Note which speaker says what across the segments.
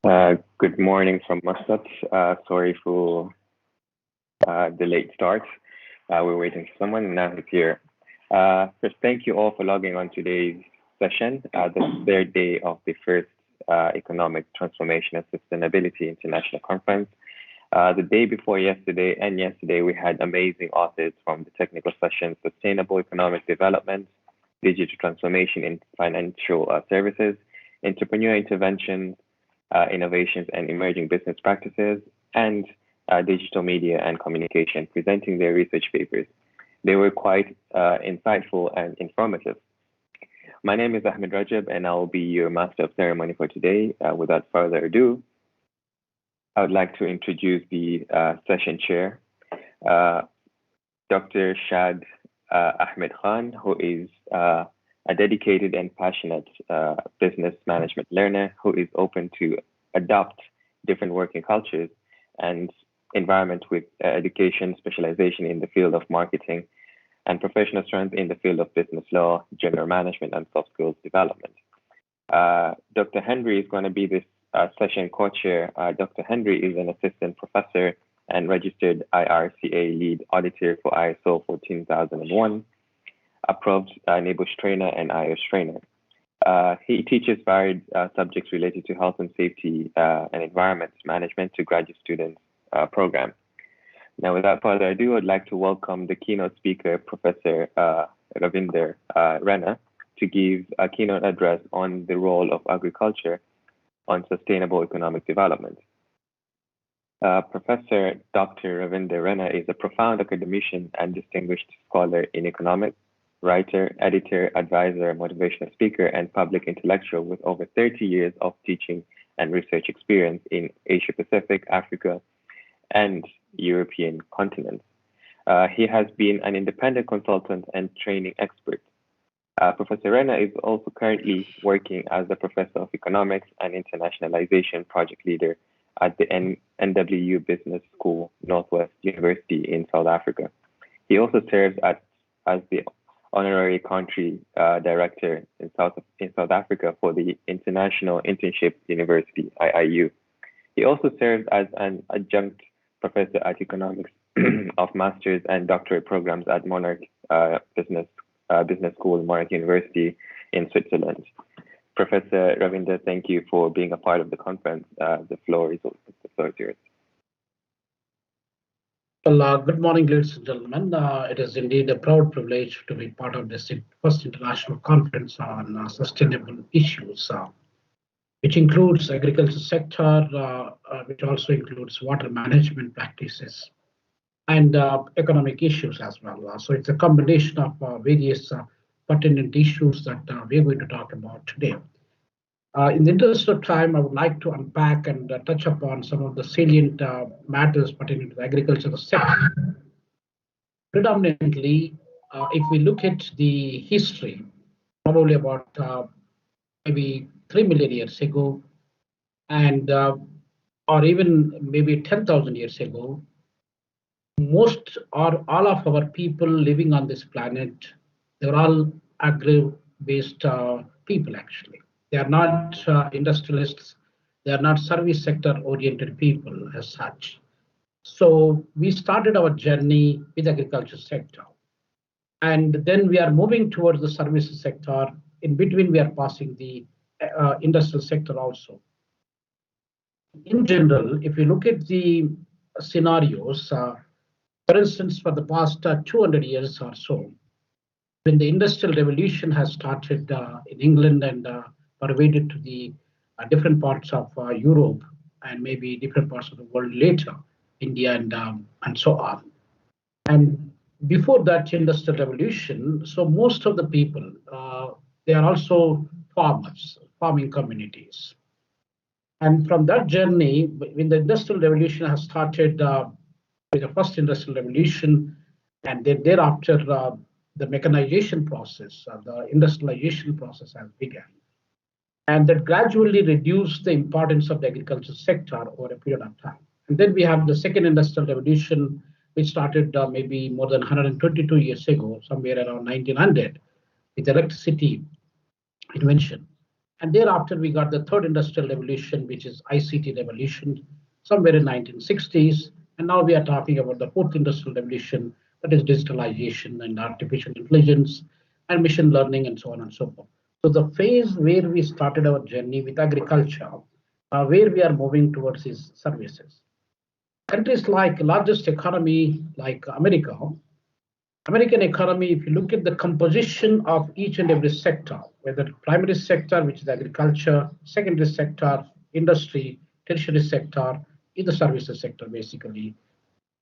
Speaker 1: Good morning from Muscat. Sorry for the late start. We're waiting for someone, and now he's here. First, thank you all for logging on today's session, the third day of the first Economic Transformation and Sustainability International Conference. The day before yesterday and yesterday, we had amazing authors from the technical session, Sustainable Economic Development, Digital Transformation in Financial Services, Entrepreneur Interventions, innovations and emerging business practices, and digital media and communication, presenting their research papers. They were quite insightful and informative. My name is Ahmed Rajab, and I'll be your master of ceremony for today. Without further ado, I would like to introduce the session chair, Dr. Shad Ahmed Khan, who is a dedicated and passionate business management learner who is open to adopt different working cultures and environment with education specialization in the field of marketing and professional strength in the field of business law, general management, and soft skills development. Dr. Henry is going to be this session co-chair. Dr. Henry is an assistant professor and registered IRCA lead auditor for ISO 14001, approved NABUSH trainer and IOS trainer. He teaches varied subjects related to health and safety and environment management to graduate students program. Now, without further ado, I'd like to welcome the keynote speaker, Professor Ravinder Rana, to give a keynote address on the role of agriculture on sustainable economic development. Professor Dr. Ravinder Rana is a profound academician and distinguished scholar in economics, writer, editor, advisor, motivational speaker, and public intellectual with over 30 years of teaching and research experience in Asia Pacific, Africa, and European continents. He has been an independent consultant and training expert. Professor Rana is also currently working as a professor of economics and internationalization project leader at the NWU Business School, Northwest University in South Africa. He also serves as the honorary country director in South Africa for the International Internship University, IIU. He also serves as an adjunct professor at economics of master's and doctorate programs at Monarch Business School, Monarch University in Switzerland. Professor Ravinder, thank you for being a part of the conference. The floor is yours.
Speaker 2: Well, good morning, ladies and gentlemen. It is indeed a proud privilege to be part of this first international conference on sustainable issues, which includes agriculture sector, which also includes water management practices and economic issues as well. So it's a combination of various pertinent issues that we're going to talk about today. In the interest of time, I would like to unpack and touch upon some of the salient matters pertaining to the agricultural sector. Predominantly, if we look at the history, probably about maybe 3 million years ago, and or even maybe 10,000 years ago, most or all of our people living on this planet, they're all agri-based people actually. They are not industrialists. They are not service sector oriented people as such. So we started our journey with agriculture sector. And then we are moving towards the services sector. In between, we are passing the industrial sector also. In general, if you look at the scenarios, for instance, for the past 200 years or so, when the Industrial Revolution has started in England and pervaded to the different parts of Europe and maybe different parts of the world later, India and so on. And before that Industrial Revolution, so most of the people, they are also farmers, farming communities. And from that journey, when the Industrial Revolution has started with the first Industrial Revolution, and then thereafter the mechanization process, the industrialization process has begun. And that gradually reduced the importance of the agricultural sector over a period of time. And then we have the second Industrial Revolution, which started maybe more than 122 years ago, somewhere around 1900, with electricity invention. And thereafter, we got the third industrial revolution, which is ICT revolution, somewhere in 1960s. And now we are talking about the fourth industrial revolution, that is digitalization and artificial intelligence and machine learning and so on and so forth. So the phase where we started our journey with agriculture, where we are moving towards is services. Countries like largest economy like America, American economy, if you look at the composition of each and every sector, whether primary sector, which is agriculture, secondary sector, industry, tertiary sector, is the services sector basically.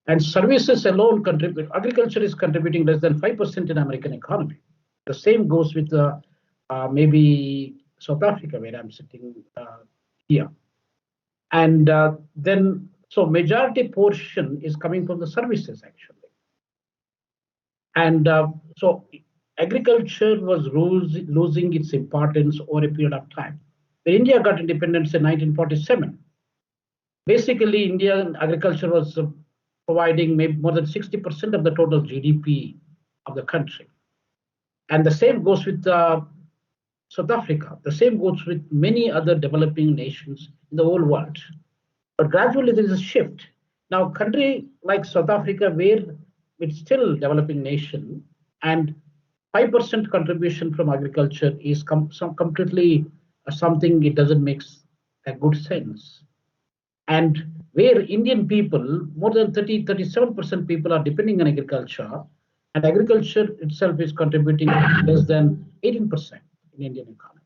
Speaker 2: And services alone contribute, agriculture is contributing less than 5% in American economy. The same goes with maybe South Africa, where I'm sitting here. And then, so majority portion is coming from the services actually. And so agriculture was losing its importance over a period of time. When India got independence in 1947, basically Indian agriculture was providing maybe more than 60% of the total GDP of the country. And the same goes with South Africa. The same goes with many other developing nations in the whole world. But gradually there is a shift. Now, country like South Africa, where it's still developing nation, and 5% contribution from agriculture is completely something it doesn't make a good sense. And where Indian people, more than 37% people are depending on agriculture, and agriculture itself is contributing less than 18% in Indian economy.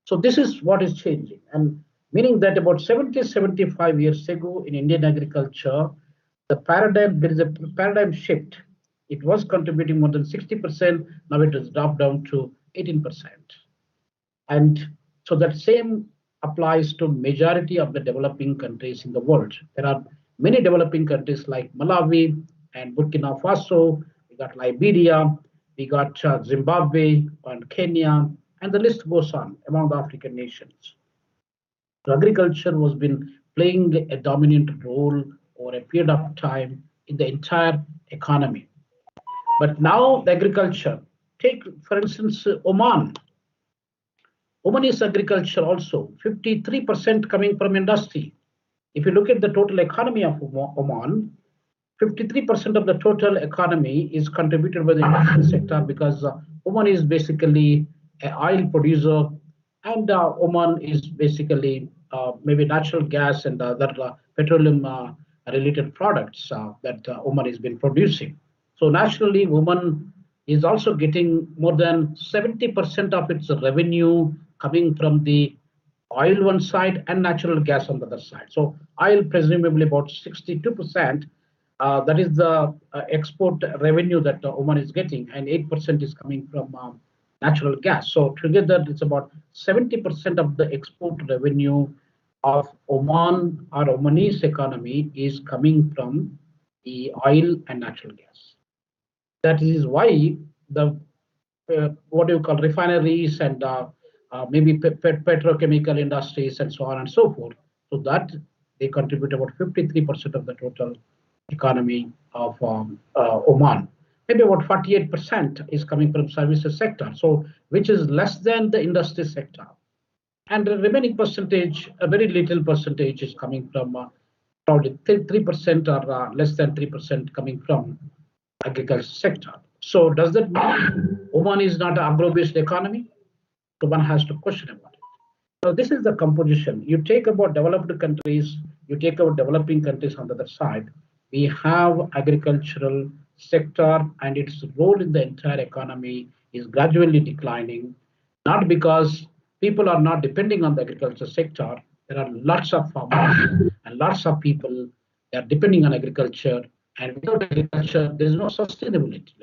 Speaker 2: So this is what is changing, and meaning that about 75 years ago in Indian agriculture, there is a paradigm shift. It was contributing more than 60%, now it has dropped down to 18%. And so that same applies to majority of the developing countries in the world. There are many developing countries like Malawi and Burkina Faso, we got Liberia, we got Zimbabwe and Kenya, and the list goes on among the African nations. So agriculture was been playing a dominant role over a period of time in the entire economy. But now the agriculture, take for instance Oman. Oman is agriculture also, 53% coming from industry. If you look at the total economy of Oman, 53% of the total economy is contributed by the industrial sector because Oman is basically an oil producer, and Oman is basically maybe natural gas and other petroleum related products that Oman has been producing. So naturally, Oman is also getting more than 70% of its revenue coming from the oil one side and natural gas on the other side. So oil presumably about 62%. That is the export revenue that Oman is getting, and 8% is coming from natural gas. So together, it's about 70% of the export revenue of Oman or Omanese economy is coming from the oil and natural gas. That is why the what do you call refineries and maybe petrochemical industries and so on and so forth. So that they contribute about 53% of the total economy of Oman. Maybe about 48% is coming from services sector, so which is less than the industry sector. And the remaining percentage, a very little percentage, is coming from probably 3% or less than 3% coming from agriculture sector. So does that mean Oman is not an agro-based economy? So one has to question about it. So this is the composition. You take about developed countries, you take about developing countries on the other side. We have agricultural sector and its role in the entire economy is gradually declining, not because people are not depending on the agriculture sector. There are lots of farmers and lots of people that are depending on agriculture, and without agriculture, there is no sustainability.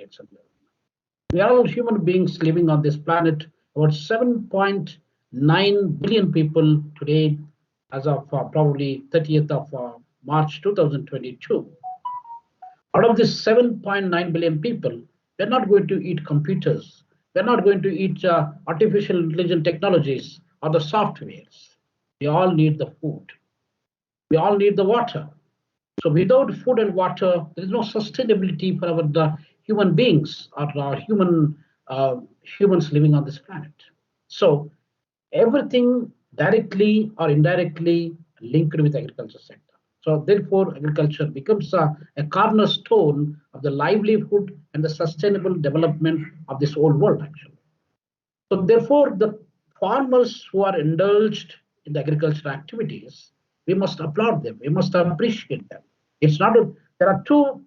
Speaker 2: We are all human beings living on this planet. About 7.9 billion people today, as of probably 30th of March 2022. Out of this 7.9 billion people, they're not going to eat computers. They're not going to eat artificial intelligence technologies or the softwares. We all need the food. We all need the water. So without food and water, there is no sustainability for the human beings or humans living on this planet. So everything directly or indirectly linked with agriculture sector. So therefore, agriculture becomes a cornerstone of the livelihood and the sustainable development of this whole world, actually. So therefore, the farmers who are indulged in the agricultural activities, we must applaud them. We must appreciate them. It's not a, there are two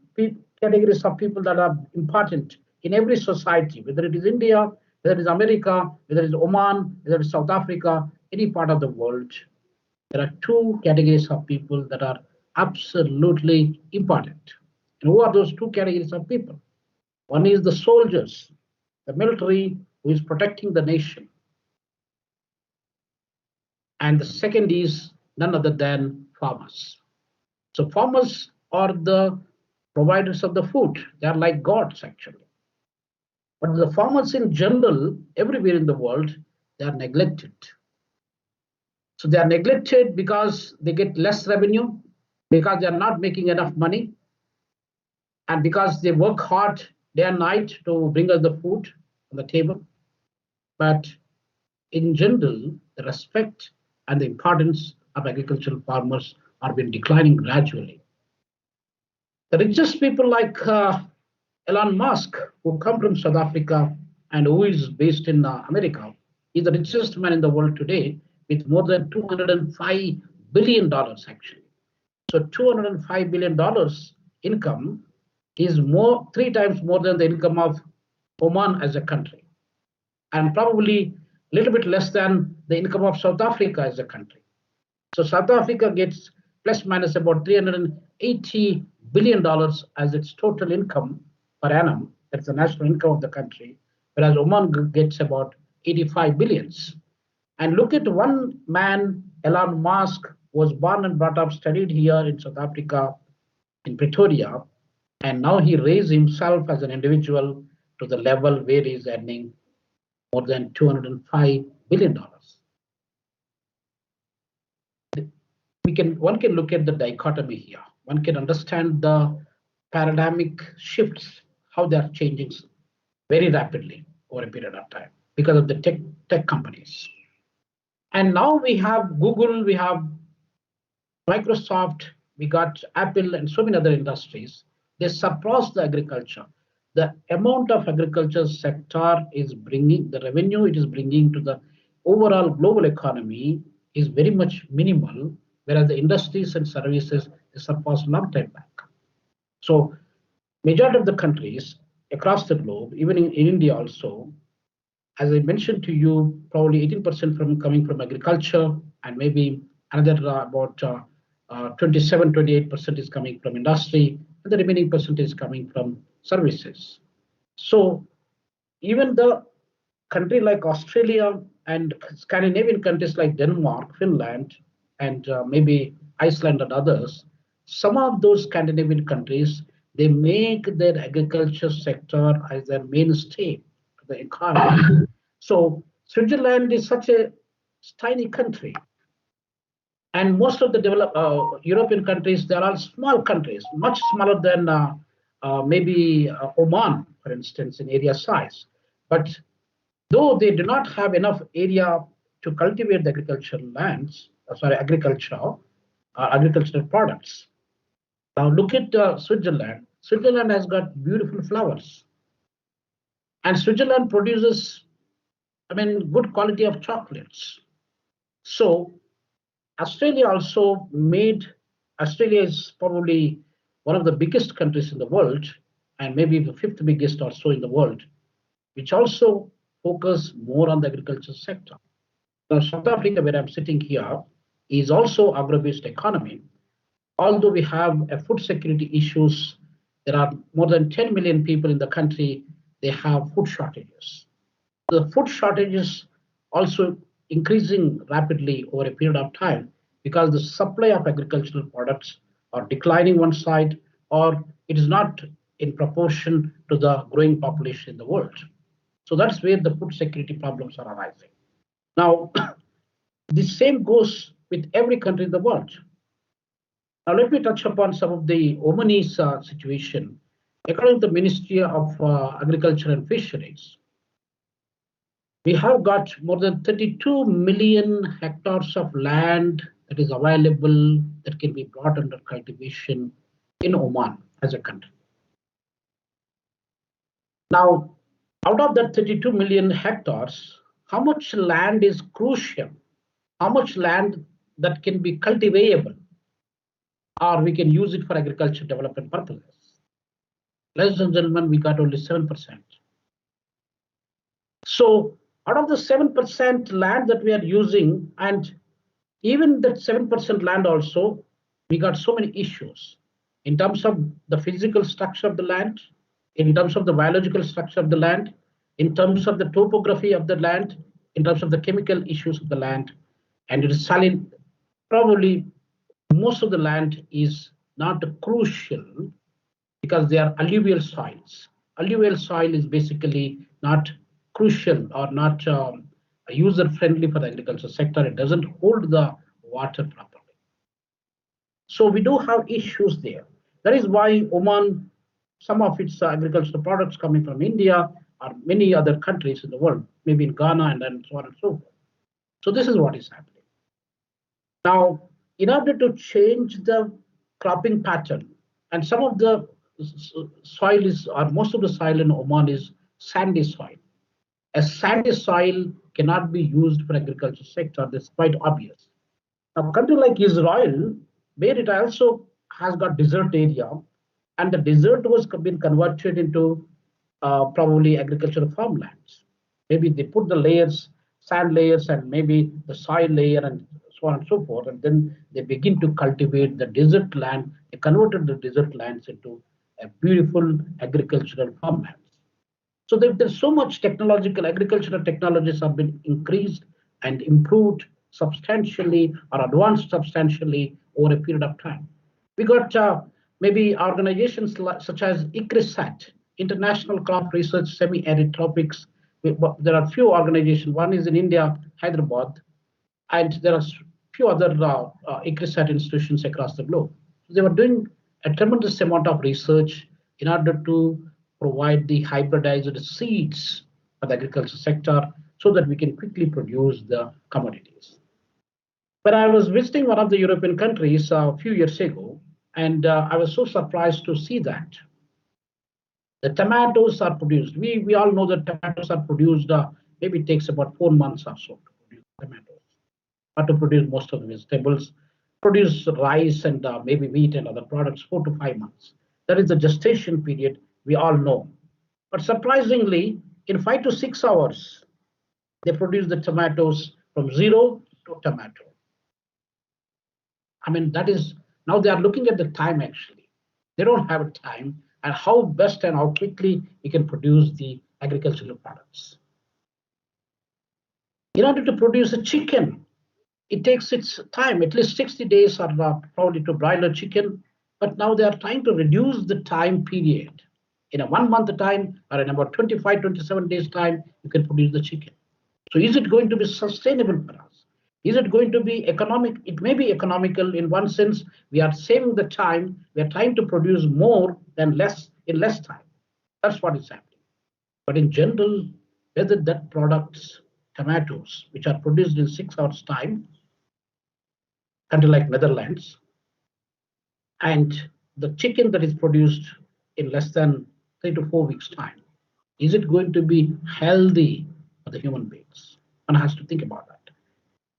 Speaker 2: categories of people that are important in every society, whether it is India, whether it is America, whether it is Oman, whether it is South Africa, any part of the world. There are two categories of people that are absolutely important. And who are those two categories of people? One is the soldiers, the military who is protecting the nation. And the second is none other than farmers. So farmers are the providers of the food. They are like gods, actually. But the farmers in general, everywhere in the world, they are neglected. So they are neglected because they get less revenue, because they are not making enough money, and because they work hard day and night to bring us the food on the table. But in general, the respect and the importance of agricultural farmers are been declining gradually. The richest people like Elon Musk, who come from South Africa and who is based in America, is the richest man in the world today with more than $205 billion dollars actually. So $205 billion dollars income is more, three times more than the income of Oman as a country, and probably a little bit less than the income of South Africa as a country. So South Africa gets plus minus about $380 billion dollars as its total income per annum. That's the national income of the country, whereas Oman gets about 85 billions. And look at one man, Elon Musk, was born and brought up, studied here in South Africa, in Pretoria, and now he raised himself as an individual to the level where he's earning more than $205 billion dollars. One can look at the dichotomy here. One can understand the paradigmic shifts, how they are changing very rapidly over a period of time because of the tech companies. And now we have Google, we have Microsoft, we got Apple, and so many other industries. They surpass the agriculture. The amount of agriculture sector is bringing, the revenue it is bringing to the overall global economy is very much minimal, whereas the industries and services they surpass long time back. So majority of the countries across the globe, even in India also, as I mentioned to you, probably 18% from coming from agriculture, and maybe another about 27, 28% is coming from industry, and the remaining percent is coming from services. So even the country like Australia and Scandinavian countries like Denmark, Finland, and maybe Iceland and others, some of those Scandinavian countries, they make their agriculture sector as their mainstay of the economy. So Switzerland is such a tiny country, and most of the developed European countries, they are all small countries, much smaller than maybe Oman, for instance, in area size. But though they do not have enough area to cultivate the agricultural lands, agricultural products. Now look at Switzerland. Switzerland has got beautiful flowers, and Switzerland produces, I mean, good quality of chocolates. So Australia also made, Australia is probably one of the biggest countries in the world, and maybe the fifth biggest or so in the world, which also focus more on the agriculture sector. Now, South Africa, where I'm sitting here, is also agro-based economy. Although we have a food security issues, there are more than 10 million people in the country, they have food shortages. The food shortages also increasing rapidly over a period of time because the supply of agricultural products are declining one side, or it is not in proportion to the growing population in the world. So that's where the food security problems are arising. Now, the same goes with every country in the world. Now, let me touch upon some of the Omanese situation. According to the Ministry of Agriculture and Fisheries, We have got more than 32 million hectares of land that is available that can be brought under cultivation in Oman as a country. Now, out of that 32 million hectares, how much land is crucial? How much land that can be cultivable or we can use it for agriculture development purposes? Ladies and gentlemen, we got only 7%. So out of the 7% land that we are using, and even that 7% land also, we got so many issues in terms of the physical structure of the land, in terms of the biological structure of the land, in terms of the topography of the land, in terms of the chemical issues of the land, and it is saline. Probably most of the land is not crucial because they are alluvial soils. Alluvial soil is basically not crucial or not user friendly for the agriculture sector. It doesn't hold the water properly. So we do have issues there. That is why Oman, some of its agricultural products coming from India or many other countries in the world, maybe in Ghana and then so on and so forth. So this is what is happening. Now, in order to change the cropping pattern, and some of the soil is, or most of the soil in Oman is sandy soil. A sandy soil cannot be used for agriculture sector. That's quite obvious. Now, a country like Israel, where it also has got desert area, and the desert was been converted into probably agricultural farmlands. Maybe they put the layers, sand layers, and maybe the soil layer, and so on and so forth, and then they begin to cultivate the desert land. They converted the desert lands into a beautiful agricultural farmlands. So there's so much technological, agricultural technologies have been increased and improved substantially or advanced substantially over a period of time. We got maybe organizations such as ICRISAT, International Crop Research Semi-Arid Tropics. There are few organizations. One is in India, Hyderabad, and there are few other ICRISAT institutions across the globe. They were doing a tremendous amount of research in order to provide the hybridized seeds for the agriculture sector so that we can quickly produce the commodities. But I was visiting one of the European countries a few years ago, and I was so surprised to see that the tomatoes are produced. We all know that tomatoes are produced, maybe it takes about 4 months or so to produce tomatoes, or to produce most of the vegetables, produce rice and maybe wheat and other products, 4 to 5 months. That is the gestation period we all know. But surprisingly, in 5 to 6 hours, they produce the tomatoes from zero to tomato. I mean, that is, now they are looking at the time actually. They don't have a time and how best and how quickly we can produce the agricultural products. In order to produce a chicken, it takes its time, at least 60 days or probably to broil a chicken. But now they are trying to reduce the time period. In a 1 month time or in about 25, 27 days time, you can produce the chicken. So is it going to be sustainable for us? Is it going to be economic? It may be economical in one sense. We are saving the time. We are trying to produce more than less in less time. That's what is happening. But in general, whether that products, tomatoes, which are produced in 6 hours time, country like Netherlands, and the chicken that is produced in less than 3 to 4 weeks time, is it going to be healthy for the human beings? One has to think about that.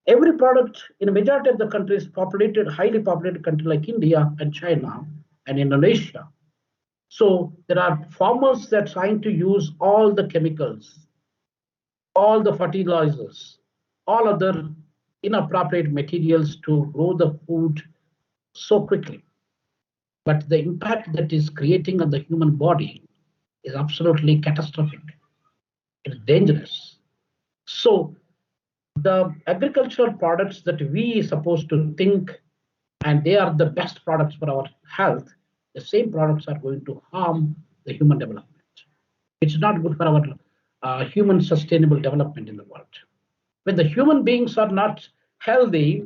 Speaker 2: Every product in a majority of the countries, populated, highly populated country like India and China and Indonesia. So there are farmers that are trying to use all the chemicals, all the fertilizers, all other inappropriate materials to grow the food so quickly. But the impact that is creating on the human body is absolutely catastrophic. It's dangerous. So the agricultural products that we are supposed to think, and they are the best products for our health, the same products are going to harm the human development. It's not good for our human sustainable development in the world. When the human beings are not healthy,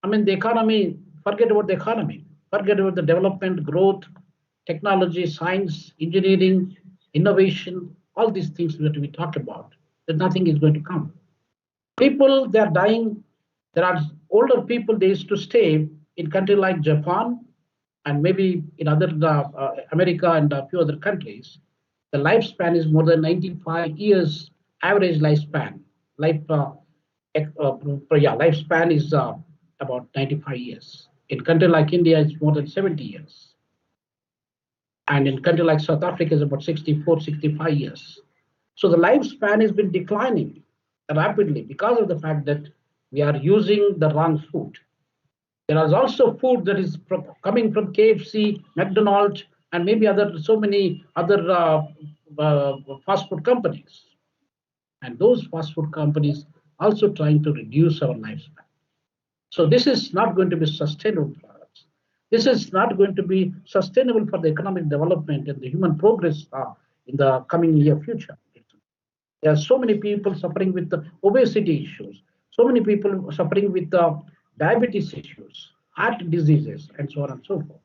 Speaker 2: I mean, the economy, forget about the economy, forget about the development, growth, technology, science, engineering, innovation, all these things that we talk about. that nothing is going to come. People, they are dying. There are older people, they used to stay in country like Japan and maybe in other America and a few other countries. The lifespan is more than 95 years, average lifespan. Life, lifespan is about 95 years. In country like India, it's more than 70 years. And in country like South Africa, it's about 64, 65 years. So the lifespan has been declining rapidly because of the fact that we are using the wrong food. There is also food that is coming from KFC, McDonald's, and maybe so many other fast food companies. And those fast food companies also trying to reduce our lifespan. So this is not going to be sustainable for us. This is not going to be sustainable for the economic development and the human progress in the coming near future. There are so many people suffering with the obesity issues, so many people suffering with the diabetes issues, heart diseases, and so on and so forth.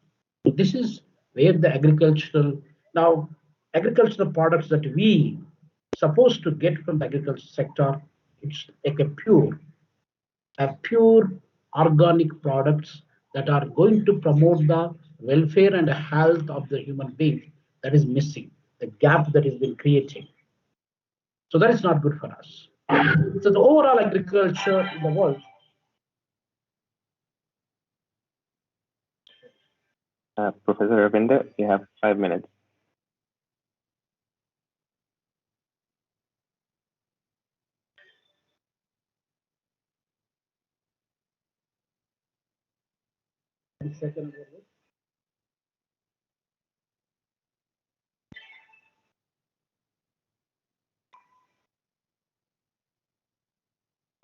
Speaker 2: So this is where the agricultural products that we supposed to get from the agriculture sector, it's like a pure organic products that are going to promote the welfare and health of the human being that is missing, the gap that has been created. So that is not good for us. So the overall agriculture in the world.
Speaker 1: Professor Ravinder, you have 5 minutes.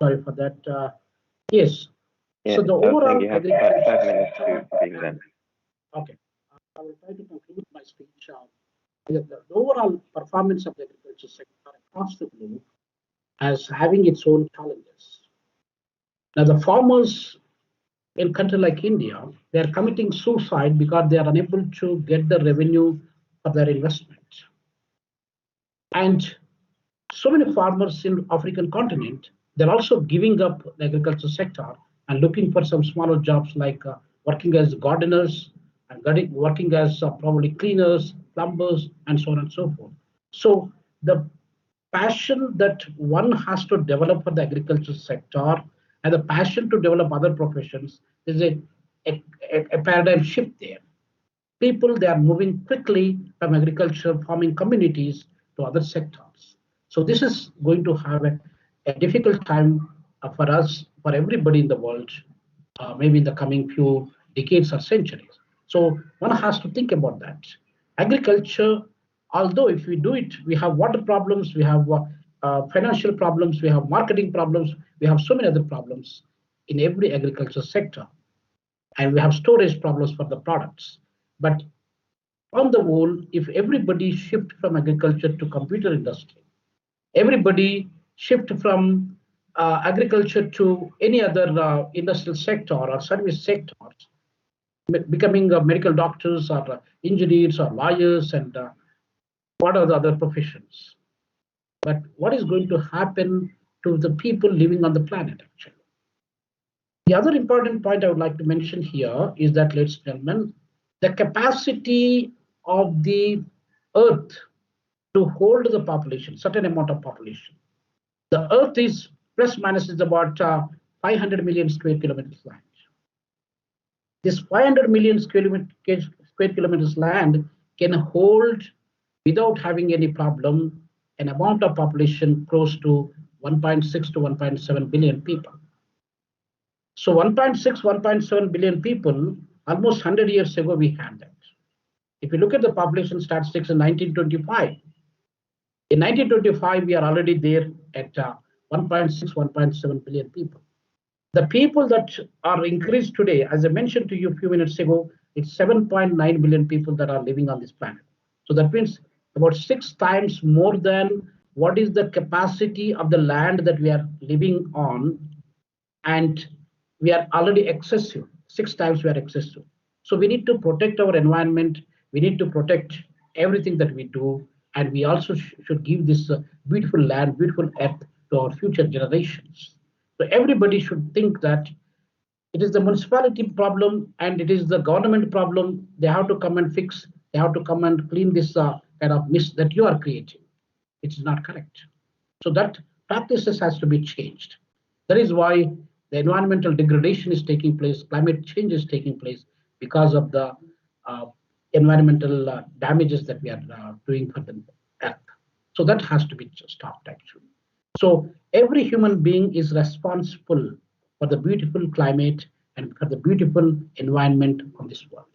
Speaker 2: Sorry for that. Yes.
Speaker 1: Yeah,
Speaker 2: So the
Speaker 1: I was saying
Speaker 2: overall
Speaker 1: you have
Speaker 2: agriculture.
Speaker 1: 5 minutes to being done.
Speaker 2: Okay. I will try to conclude my speech. The overall performance of the agriculture sector across the globe as having its own challenges. Now, the farmers in a country like India, they are committing suicide because they are unable to get the revenue for their investment. And so many farmers in African continent, they're also giving up the agriculture sector and looking for some smaller jobs like working as gardeners and working as probably cleaners, plumbers, and so on and so forth. So the passion that one has to develop for the agriculture sector and the passion to develop other professions is a paradigm shift there. People, they are moving quickly from agriculture farming communities to other sectors. So this is going to have a difficult time for us, for everybody in the world, maybe in the coming few decades or centuries. So one has to think about that. Agriculture, although if we do it, we have water problems, we have financial problems, we have marketing problems, we have so many other problems in every agriculture sector, and we have storage problems for the products. But on the whole, if everybody shift from agriculture to computer industry, everybody shift from agriculture to any other industrial sector or service sectors, becoming medical doctors or engineers or lawyers and what are the other professions. But what is going to happen to the people living on the planet actually? The other important point I would like to mention here is that, ladies and gentlemen, the capacity of the earth to hold the population, certain amount of population. The earth is plus minus is about 500 million square kilometers land. This 500 million square kilometers land can hold without having any problem an amount of population close to 1.6 to 1.7 billion people. So 1.6, 1.7 billion people, almost 100 years ago, we had that. If you look at the population statistics in 1925, in 1925, we are already there at 1.6, 1.7 billion people. The people that are increased today, as I mentioned to you a few minutes ago, it's 7.9 billion people that are living on this planet. So that means about 6 times more than what is the capacity of the land that we are living on, and we are already excessive. 6 times we are excessive. So we need to protect our environment. We need to protect everything that we do. And we also should give this beautiful land, beautiful earth to our future generations. So everybody should think that it is the municipality problem and it is the government problem. They have to come and fix, they have to come and clean this kind of mist that you are creating. It is not correct. So that practices has to be changed. That is why the environmental degradation is taking place, climate change is taking place because of the uh, environmental damages that we are doing for the earth. So that has to be stopped actually. So every human being is responsible for the beautiful climate and for the beautiful environment of this world.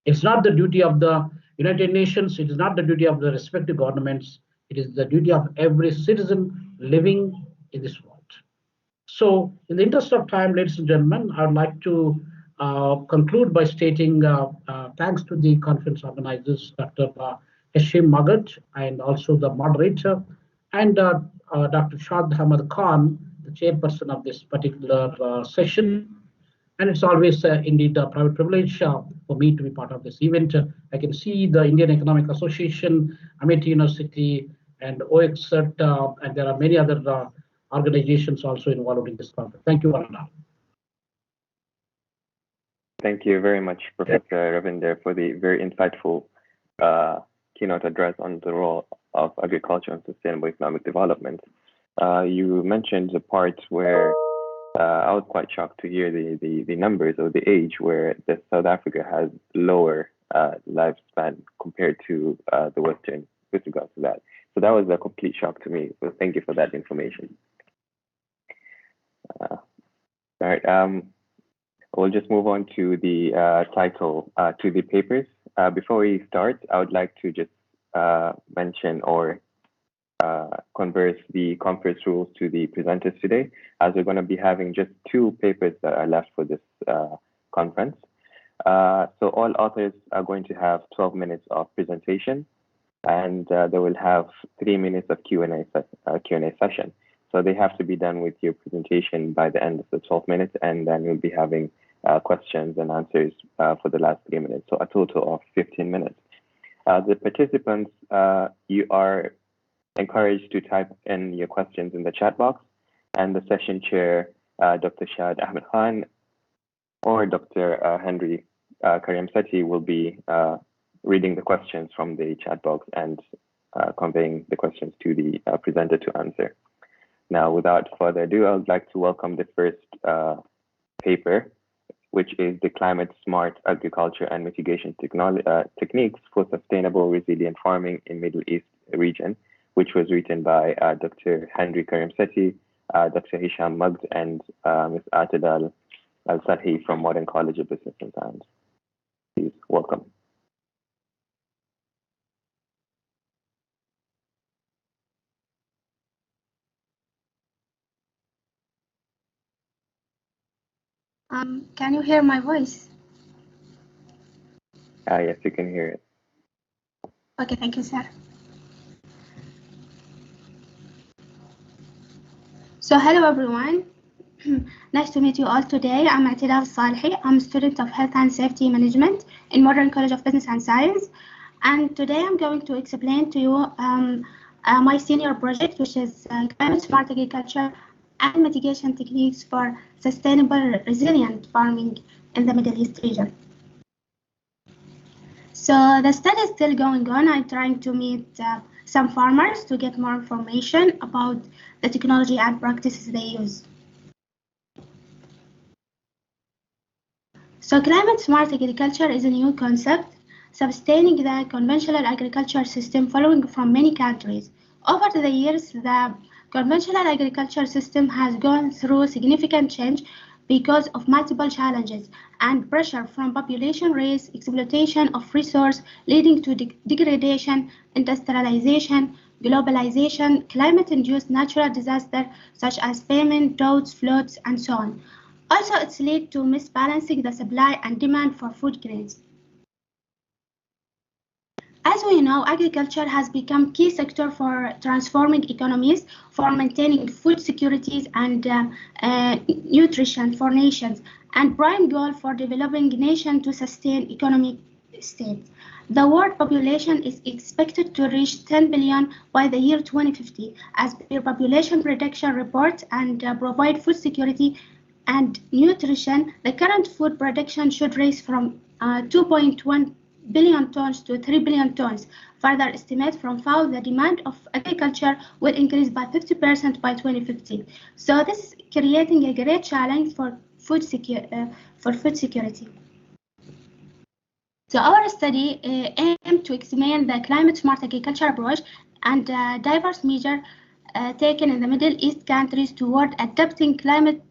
Speaker 2: It's not the duty of the United Nations, it is not the duty of the respective governments, it is the duty of every citizen living in this world. So, in the interest of time, ladies and gentlemen, I would like to conclude by stating thanks to the conference organizers, Dr. Hashim Magad, and also the moderator, and Dr. Shad Ahmad Khan, the chairperson of this particular session. And it's always indeed a private privilege for me to be part of this event. I can see the Indian Economic Association, Amity University, and OXCERT, and there are many other organizations also involved in this conference. Thank you, Anna.
Speaker 1: Thank you very much, Professor Ravinder, for the very insightful keynote address on the role of agriculture and sustainable economic development. You mentioned the part where I was quite shocked to hear the numbers or the age where the South Africa has lower lifespan compared to the Western with regards to that. So that was a complete shock to me. So thank you for that information. All right. We'll just move on to the title, to the papers. Before we start, I would like to just mention or converse the conference rules to the presenters today, as we're going to be having just 2 papers that are left for this conference. So all authors are going to have 12 minutes of presentation, and they will have 3 minutes of Q&A session. So they have to be done with your presentation by the end of the 12 minutes, and then we'll be having questions and answers for the last 3 minutes, so a total of 15 minutes. The participants, you are encouraged to type in your questions in the chat box, and the session chair, Dr. Shad Ahmed Khan or Dr. Henry Karim Seti, will be reading the questions from the chat box and conveying the questions to the presenter to answer. Now, without further ado, I would like to welcome the first paper, which is the Climate Smart Agriculture and Mitigation Techniques for Sustainable Resilient Farming in Middle East region, which was written by Dr. Henry Karim Seti, Dr. Hisham Magd, and Ms. Atadal Al-Sahi from Modern College of Business and Science. Please, welcome.
Speaker 3: Can you hear my voice?
Speaker 1: Yes, you can hear it.
Speaker 3: Okay, thank you, sir. So hello, everyone. Nice to meet you all today. I'm Atadal Salhi. I'm a student of Health and Safety Management in Modern College of Business and Science. And today I'm going to explain to you my senior project, which is Climate Smart Agriculture and Mitigation Techniques for Sustainable Resilient Farming in the Middle East region. So the study is still going on. I'm trying to meet some farmers to get more information about the technology and practices they use. So climate smart agriculture is a new concept, sustaining the conventional agriculture system following from many countries. Over the years, the conventional agriculture system has gone through significant change because of multiple challenges and pressure from population rise, exploitation of resource leading to degradation, industrialization, globalization, climate-induced natural disasters such as famine, droughts, floods, and so on. Also, it's led to misbalancing the supply and demand for food grains. As we know, agriculture has become key sector for transforming economies, for maintaining food securities and nutrition for nations, and prime goal for developing nation to sustain economic state. The world population is expected to reach 10 billion by the year 2050, as per population prediction report, and provide food security and nutrition. The current food production should rise from 2.1 billion tons to 3 billion tons. Further estimates from FAO, the demand of agriculture will increase by 50% by 2050. So this is creating a great challenge for food security. So our study aimed to examine the climate-smart agriculture approach and diverse measures taken in the Middle East countries toward adapting climate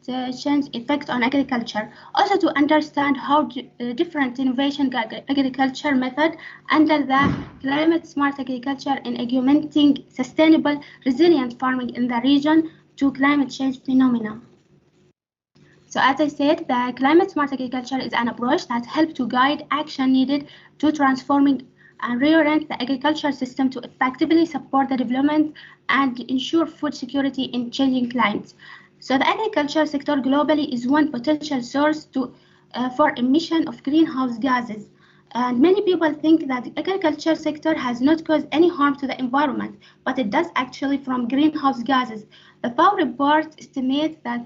Speaker 3: change effect on agriculture. Also to understand how different innovation agriculture method under the climate-smart agriculture in augmenting sustainable, resilient farming in the region to climate change phenomena. So as I said, the climate-smart agriculture is an approach that helps to guide action needed to transforming and reorient the agricultural system to effectively support the development and ensure food security in changing climates. So the agriculture sector globally is one potential source for emission of greenhouse gases. And many people think that the agriculture sector has not caused any harm to the environment, but it does actually from greenhouse gases. The FAO report estimates that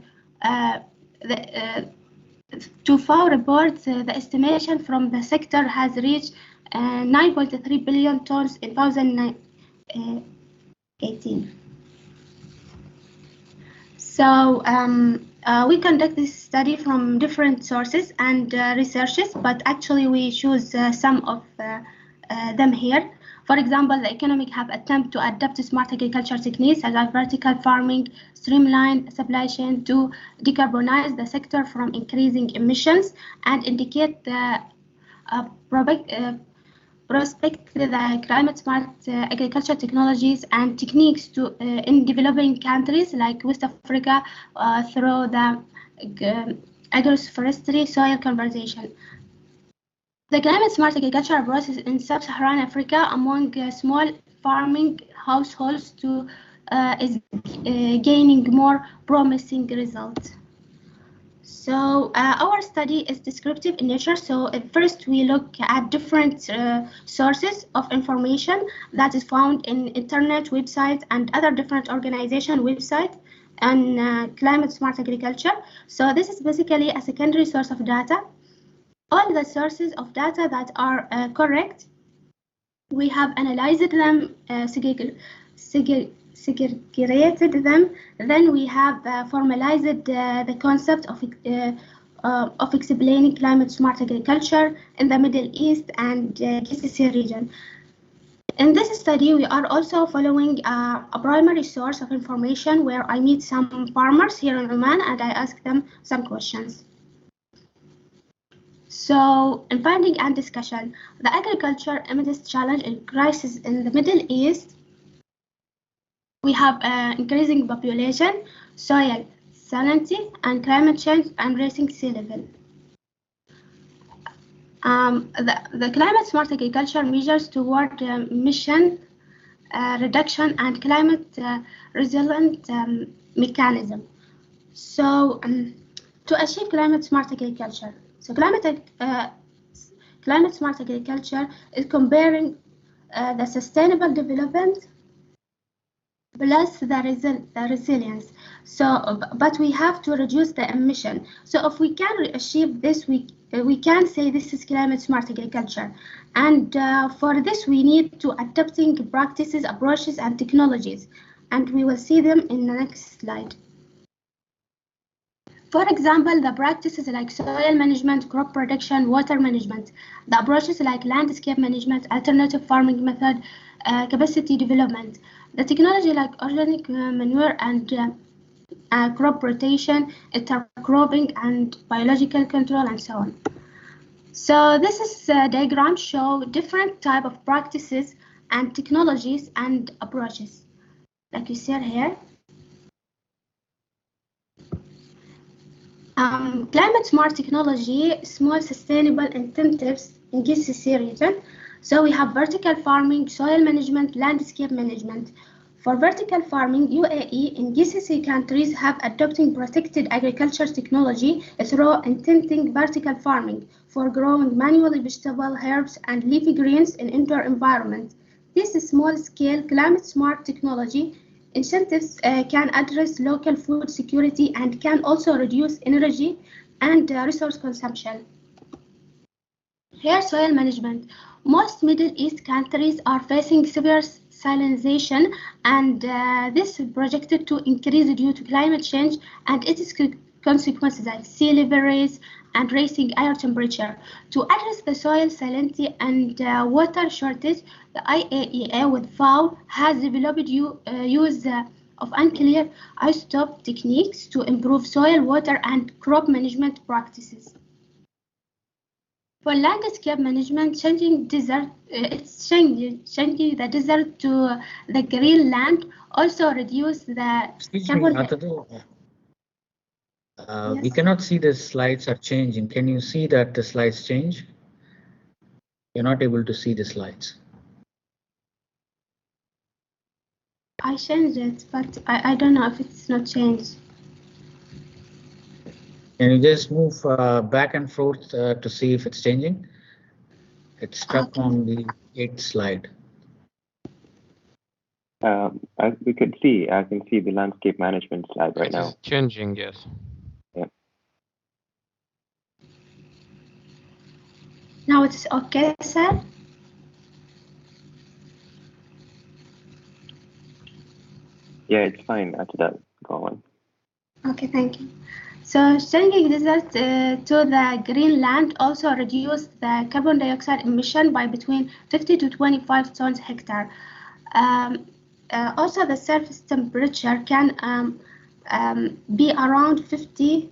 Speaker 3: FAO reports the estimation from the sector has reached 9.3 billion tons in 2018. So we conduct this study from different sources and researches, but actually we choose some of them here. For example, the Economic Hub attempt to adapt smart agriculture techniques such as vertical farming, streamline supply chain to decarbonize the sector from increasing emissions, and indicate the prospect the climate-smart agriculture technologies and techniques in developing countries like West Africa through the agroforestry soil conservation. The climate-smart agriculture approach in sub-Saharan Africa among small farming households is gaining more promising results. So our study is descriptive in nature. So first we look at different sources of information that is found in internet websites and other different organization websites and climate-smart agriculture. So this is basically a secondary source of data. All the sources of data that are correct, we have analyzed them, segregated them, then we have formalized the concept of explaining climate-smart agriculture in the Middle East and GCC region. In this study, we are also following a primary source of information where I meet some farmers here in Oman and I ask them some questions. So, in finding and discussion, the agriculture imminent challenge and crisis in the Middle East, we have increasing population, soil salinity, and climate change and rising sea level. The climate-smart agriculture measures toward emission reduction and climate resilient mechanism. So, to achieve climate-smart agriculture, so climate-smart agriculture is comparing the sustainable development plus the resilience. So, but we have to reduce the emission. So, if we can achieve this, we can say this is climate-smart agriculture. And for this, we need to adapting practices, approaches, and technologies. And we will see them in the next slide. For example, the practices like soil management, crop production, water management, the approaches like landscape management, alternative farming method, capacity development, the technology like organic manure and crop rotation, intercropping, and biological control, and so on. So this is a diagram show different type of practices and technologies and approaches, like you see here. Climate-smart technology, small sustainable incentives in GCC region. So we have vertical farming, soil management, landscape management. For vertical farming, UAE and GCC countries have adopted protected agriculture technology through intensive vertical farming for growing manually vegetable, herbs, and leafy greens in indoor environments. This small-scale, climate-smart technology incentives can address local food security and can also reduce energy and resource consumption. Here, soil management. Most Middle East countries are facing severe salinization, and this is projected to increase due to climate change and its consequences like sea level rise and rising air temperature. To address the soil salinity and water shortage, the IAEA with FAO has developed use of unclear isotope techniques to improve soil, water, and crop management practices. For landscape management, changing desert, it's changing the desert to the green land also reduce the
Speaker 4: Excuse
Speaker 3: carbon.
Speaker 4: me, Atadu. We
Speaker 3: Yes.
Speaker 4: cannot see the slides are changing. Can you see that the slides change? You're not able to see the slides.
Speaker 3: I changed it, but I don't know if it's not changed.
Speaker 4: Can you just move back and forth to see if it's changing? It's stuck
Speaker 3: Okay.
Speaker 4: on the 8th slide.
Speaker 1: As we could see, I can see the landscape management slide right now.
Speaker 5: It's changing, yes.
Speaker 1: Yeah.
Speaker 3: Now it's okay, sir?
Speaker 1: Yeah, it's fine after that. Go on.
Speaker 3: Okay, thank you. So changing desert to the green land also reduce the carbon dioxide emission by between 50 to 25 tons hectare. Also, the surface temperature can be around 50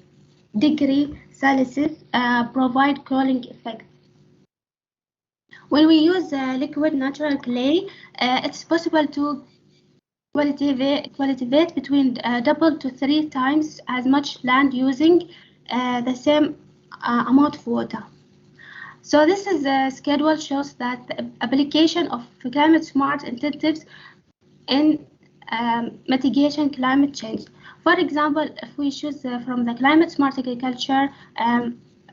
Speaker 3: degrees Celsius, provide cooling effect. When we use liquid natural clay, it's possible to cultivate between double to 3 times as much land using the same amount of water. So this is schedule shows that the application of climate smart incentives in mitigation climate change. For example, if we choose from the climate smart agriculture,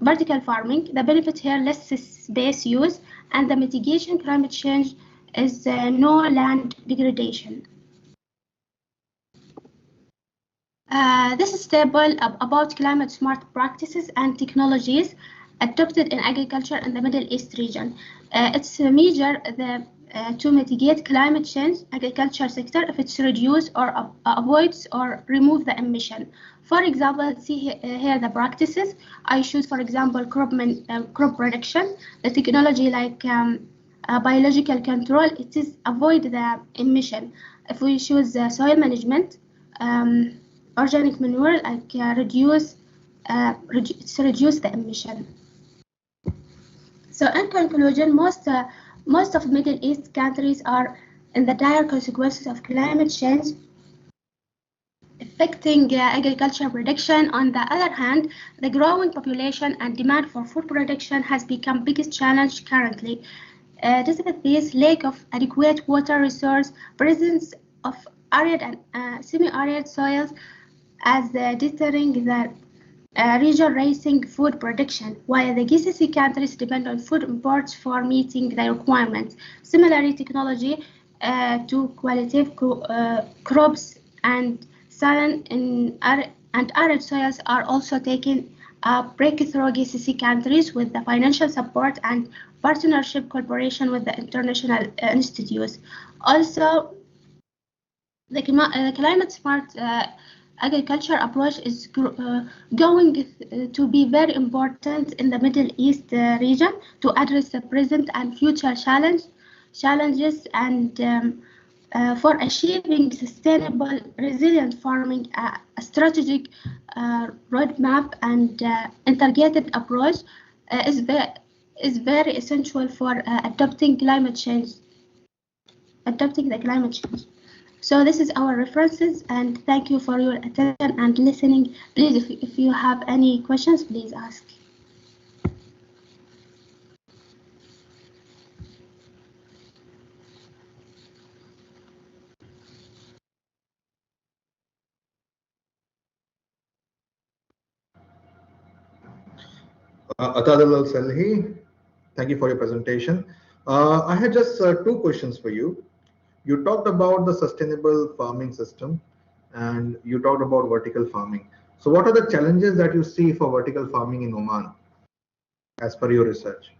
Speaker 3: vertical farming, the benefit here less space use, and the mitigation climate change is no land degradation. This is table about climate smart practices and technologies adopted in agriculture in the Middle East region. It's a measure to mitigate climate change agriculture sector if it's reduce or avoids or remove the emission. For example, see here the practices. I choose, for example, crop production. The technology like biological control, it is avoid the emission. If we choose soil management, organic manure like reduce the emission. So in conclusion, most of Middle East countries are in the dire consequences of climate change affecting agriculture production. On the other hand, the growing population and demand for food production has become biggest challenge currently. Despite this, lack of adequate water resource, presence of arid and semi-arid soils as deterring the region raising food production, while the GCC countries depend on food imports for meeting the requirements. Similarly, technology to qualitative crops and saline and arid soils are also taking a breakthrough GCC countries with the financial support and partnership cooperation with the international institutes. Also, the climate smart agriculture approach is going to be very important in the Middle East region to address the present and future challenges and for achieving sustainable, resilient farming, a strategic roadmap and integrated approach is very essential for adopting the climate change. So this is our references, and thank you for your attention and listening. Please, if you have any questions, please ask.
Speaker 5: Atadal Al-Salhi, thank you for your presentation. I had just two questions for you. You talked about the sustainable farming system and you talked about vertical farming. So what are the challenges that you see for vertical farming in Oman as per your research?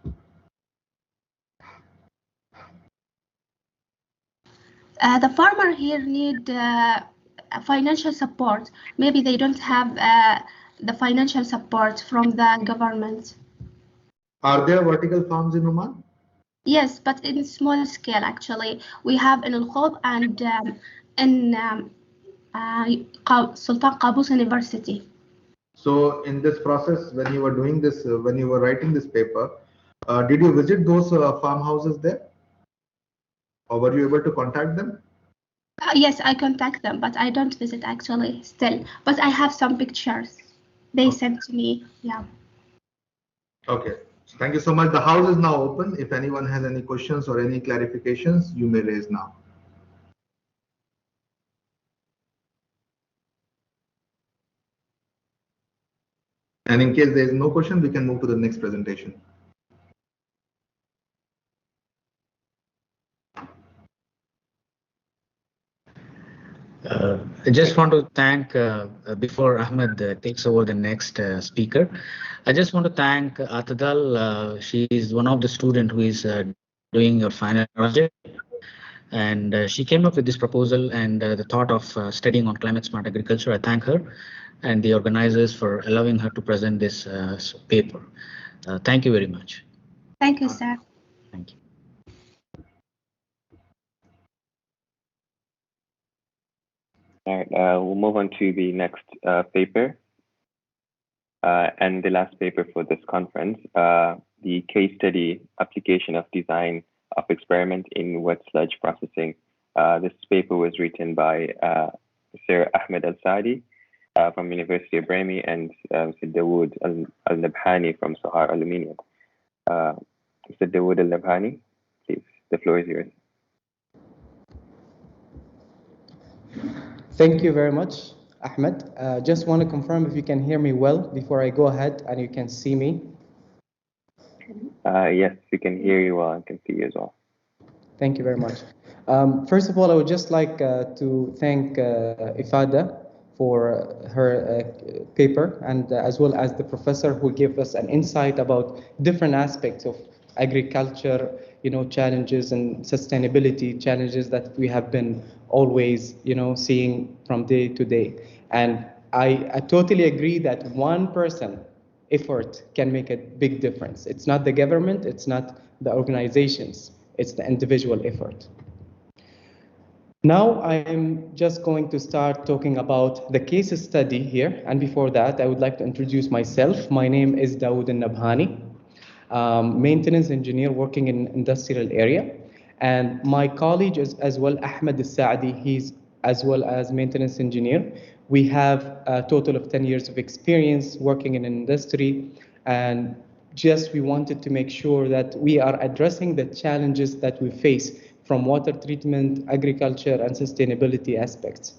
Speaker 3: The farmer here need financial support. Maybe they don't have the financial support from the government.
Speaker 5: Are there vertical farms in Oman?
Speaker 3: Yes, but in small scale actually. We have in Al-Khob and in Sultan Qaboos University.
Speaker 5: So in this process, when you were doing this, when you were writing this paper, did you visit those farmhouses there? Or were you able to contact them?
Speaker 3: Yes, I contact them, but I don't visit actually still. But I have some pictures they sent to me. Yeah.
Speaker 5: Okay. Thank you so much. The house is now open. If anyone has any questions or any clarifications, you may raise now. And in case there is no question, we can move to the next presentation.
Speaker 4: I just want to thank, before Ahmed takes over the next speaker, I just want to thank Atadal. She is one of the students who is doing your final project. And she came up with this proposal and the thought of studying on climate smart agriculture. I thank her and the organizers for allowing her to present this paper. Thank you very much.
Speaker 3: Thank you, sir.
Speaker 4: Thank you.
Speaker 1: All right, we'll move on to the next paper and the last paper for this conference, the case study application of design of experiment in wet sludge processing. This paper was written by Sir Ahmed Al-Sadi from University of Brahmi and Mr. Dawood Al-Nabhani from Sohar Aluminium. Mr. Dawood Al-Nabhani, please, the floor is yours.
Speaker 6: Thank you very much, Ahmed. Just want to confirm if you can hear me well before I go ahead and you can see me.
Speaker 1: Yes, we can hear you well and can see you as well.
Speaker 6: Thank you very much. First of all, I would just like to thank Ifada for her paper and as well as the professor who gave us an insight about different aspects of agriculture, challenges and sustainability challenges that we have been always, seeing from day to day. And I totally agree that one person effort can make a big difference. It's not the government, it's not the organizations, it's the individual effort. Now I'm just going to start talking about the case study here. And before that, I would like to introduce myself. My name is Dawood Al-Nabhani, maintenance engineer working in industrial area. And my colleague is as well Ahmed Al-Saadi, he's as well as maintenance engineer. We have a total of 10 years of experience working in industry, and just we wanted to make sure that we are addressing the challenges that we face from water treatment, agriculture, and sustainability aspects.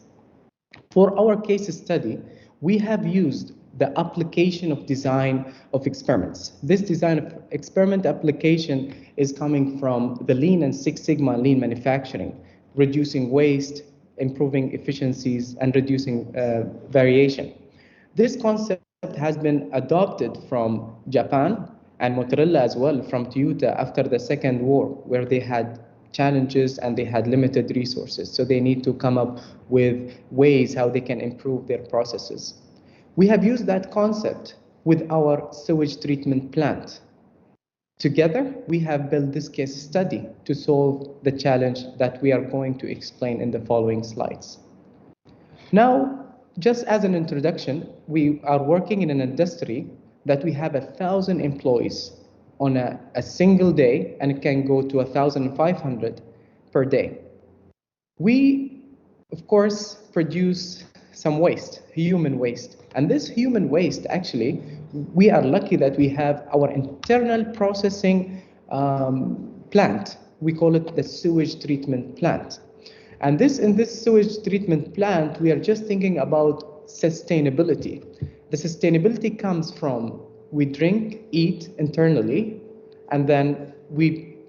Speaker 6: For our case study, we have used the application of design of experiments. This design of experiment application is coming from the Lean and Six Sigma lean manufacturing, reducing waste, improving efficiencies, and reducing variation. This concept has been adopted from Japan and Motorola as well from Toyota after the Second War, where they had challenges and they had limited resources. So they need to come up with ways how they can improve their processes. We have used that concept with our sewage treatment plant. Together, we have built this case study to solve the challenge that we are going to explain in the following slides. Now, just as an introduction, we are working in an industry that we have 1,000 employees on a single day, and it can go to 1,500 per day. We, of course, produce some waste, human waste. And this human waste, actually, we are lucky that we have our internal processing plant. We call it the sewage treatment plant. And in this sewage treatment plant, we are just thinking about sustainability. The sustainability comes from we drink, eat internally, and then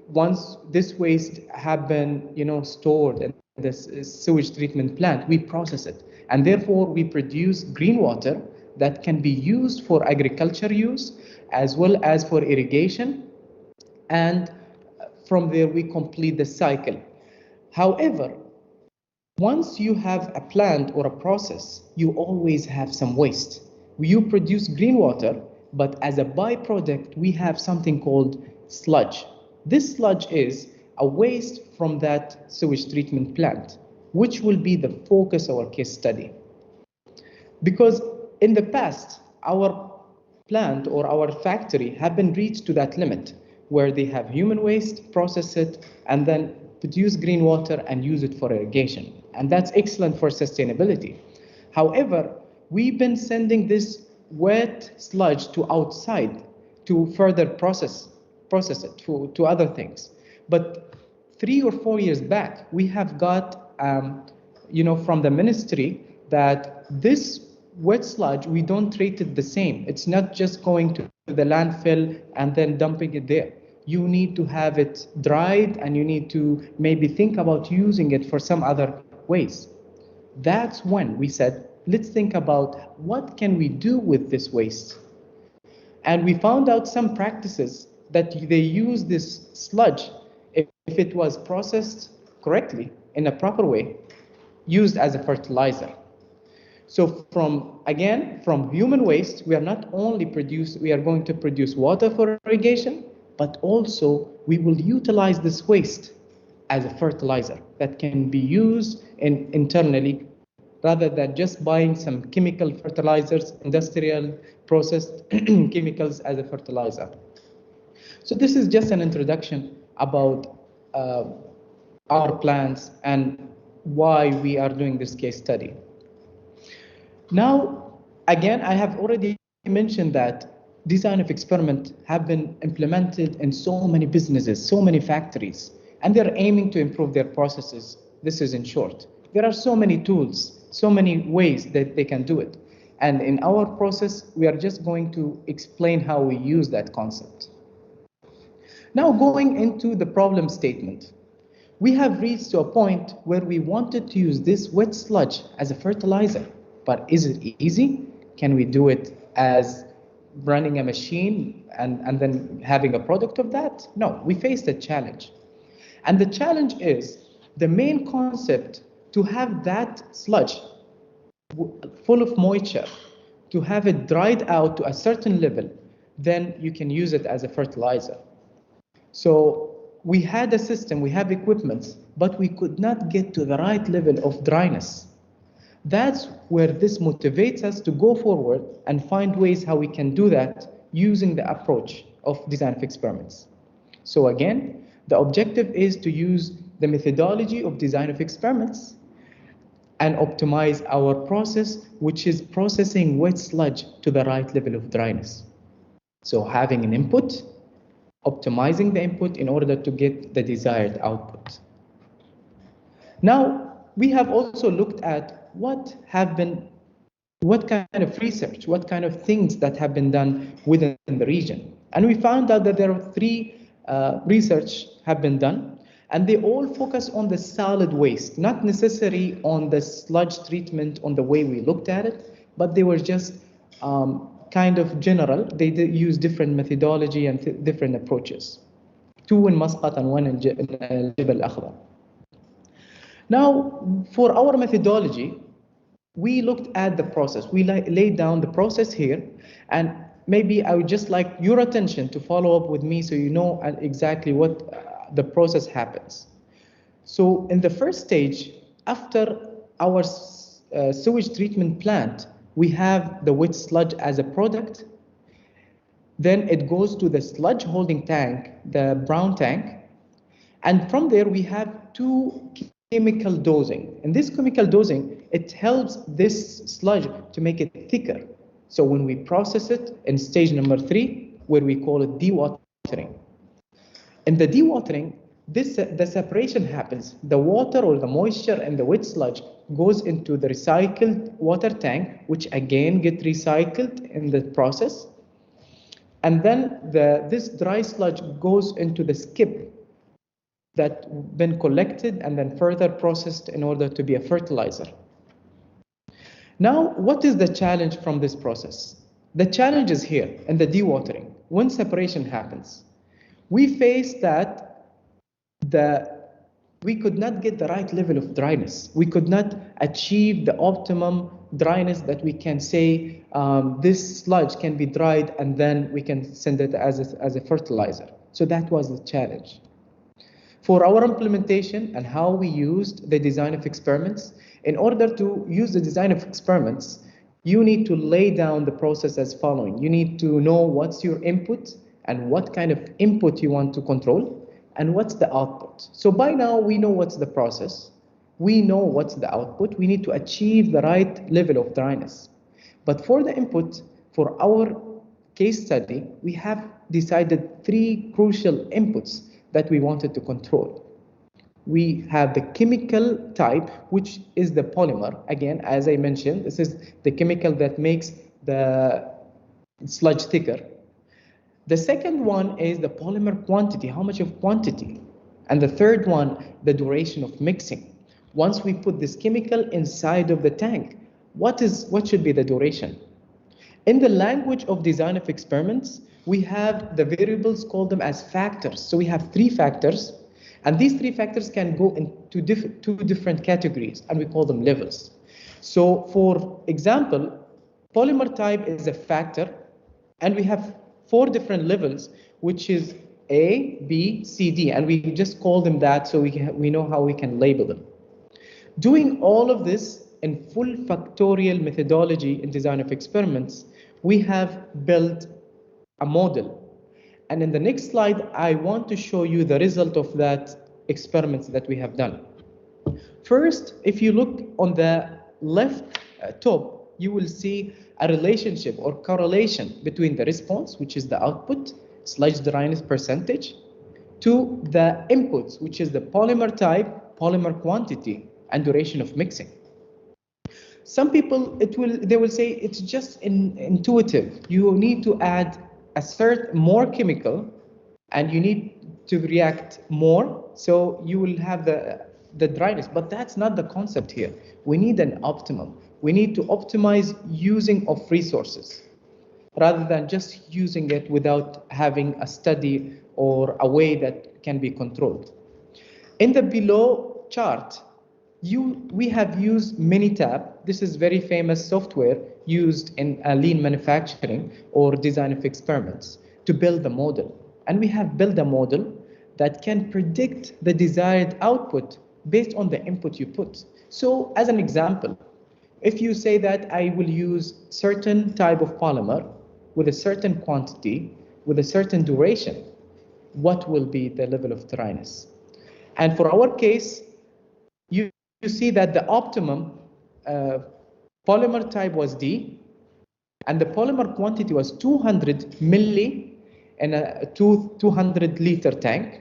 Speaker 6: once this waste have been stored in this sewage treatment plant, we process it, and therefore we produce green water that can be used for agriculture use as well as for irrigation, and from there we complete the cycle. However, once you have a plant or a process, you always have some waste. You produce green water, but as a byproduct, we have something called sludge. This sludge is a waste from that sewage treatment plant, which will be the focus of our case study. Because in the past, our plant or our factory have been reached to that limit where they have human waste, process it, and then produce green water and use it for irrigation. And that's excellent for sustainability. However, we've been sending this wet sludge to outside to further process it to other things. But 3 or 4 years back, we have got from the ministry that this wet sludge, we don't treat it the same. It's not just going to the landfill and then dumping it there. You need to have it dried, and you need to maybe think about using it for some other ways. That's when we said, let's think about what can we do with this waste. And we found out some practices that they use this sludge, if it was processed correctly in a proper way, used as a fertilizer. So from human waste, we are not only we are going to produce water for irrigation, but also we will utilize this waste as a fertilizer that can be used internally, rather than just buying some chemical fertilizers, industrial processed chemicals as a fertilizer. So this is just an introduction about our plans and why we are doing this case study. Now, again, I have already mentioned that design of experiment have been implemented in so many businesses, so many factories, and they're aiming to improve their processes. This is in short. There are so many tools, so many ways that they can do it. And in our process, we are just going to explain how we use that concept. Now, going into the problem statement, we have reached to a point where we wanted to use this wet sludge as a fertilizer. But is it easy? Can we do it as running a machine and then having a product of that? No, we faced a challenge. And the challenge is the main concept to have that sludge full of moisture, to have it dried out to a certain level, then you can use it as a fertilizer. So we had a system, we have equipment, but we could not get to the right level of dryness. That's where this motivates us to go forward and find ways how we can do that using the approach of design of experiments. So again, the objective is to use the methodology of design of experiments and optimize our process, which is processing wet sludge to the right level of dryness. So having an input, optimizing the input in order to get the desired output. Now, we have also looked at what kind of research, what kind of things that have been done within the region. And we found out that there are 3 research have been done, and they all focus on the solid waste, not necessarily on the sludge treatment on the way we looked at it, but they were just kind of general. They use different methodology and different approaches. 2 in Muscat and 1 in Jebel Akhbar. Now, for our methodology, we looked at the process. We laid down the process here, and maybe I would just like your attention to follow up with me so you know exactly what the process happens. So in the first stage, after our sewage treatment plant, we have the wet sludge as a product. Then it goes to the sludge holding tank, the brown tank. And from there, we have 2 chemical dosing. In this chemical dosing, it helps this sludge to make it thicker. So when we process it in stage number 3, where we call it dewatering. In the dewatering, the separation happens. The water or the moisture and the wet sludge goes into the recycled water tank, which again get recycled in the process. And then this dry sludge goes into the skip that's been collected and then further processed in order to be a fertilizer. Now, what is the challenge from this process? The challenge is here in the dewatering. When separation happens, we face that we could not get the right level of dryness. We could not achieve the optimum dryness that we can say this sludge can be dried and then we can send it as a fertilizer. So that was the challenge. For our implementation and how we used the design of experiments, in order to use the design of experiments, you need to lay down the process as following. You need to know what's your input and what kind of input you want to control and what's the output. So by now we know what's the process. We know what's the output. We need to achieve the right level of dryness. But for the input, for our case study, we have decided 3 crucial inputs that we wanted to control. We have the chemical type, which is the polymer. Again, as I mentioned, this is the chemical that makes the sludge thicker. The second one is the polymer quantity, how much of quantity. And the third one, the duration of mixing. Once we put this chemical inside of the tank, what should be the duration? In the language of design of experiments, we have the variables, call them as factors. So we have 3 factors, and these 3 factors can go into 2 different categories, and we call them levels. So for example, polymer type is a factor, and we have 4 different levels, which is A, B, C, D, and we just call them that so we know how we can label them. Doing all of this in full factorial methodology in design of experiments, we have built a model. And in the next slide, I want to show you the result of that experiments that we have done. First, if you look on the left top, you will see a relationship or correlation between the response, which is the output, sludge dryness percentage, to the inputs, which is the polymer type, polymer quantity, and duration of mixing. Some people, they will say it's just intuitive. You need to add a certain more chemical, and you need to react more, so you will have the dryness. But that's not the concept here. We need an optimum. We need to optimize using of resources rather than just using it without having a study or a way that can be controlled. In the below chart, we have used Minitab. This is very famous software used in lean manufacturing or design of experiments to build the model. And we have built a model that can predict the desired output based on the input you put. So as an example, if you say that I will use certain type of polymer with a certain quantity, with a certain duration, what will be the level of dryness? And for our case, you see that the optimum polymer type was D, and the polymer quantity was 200 milli in a 200 liter tank,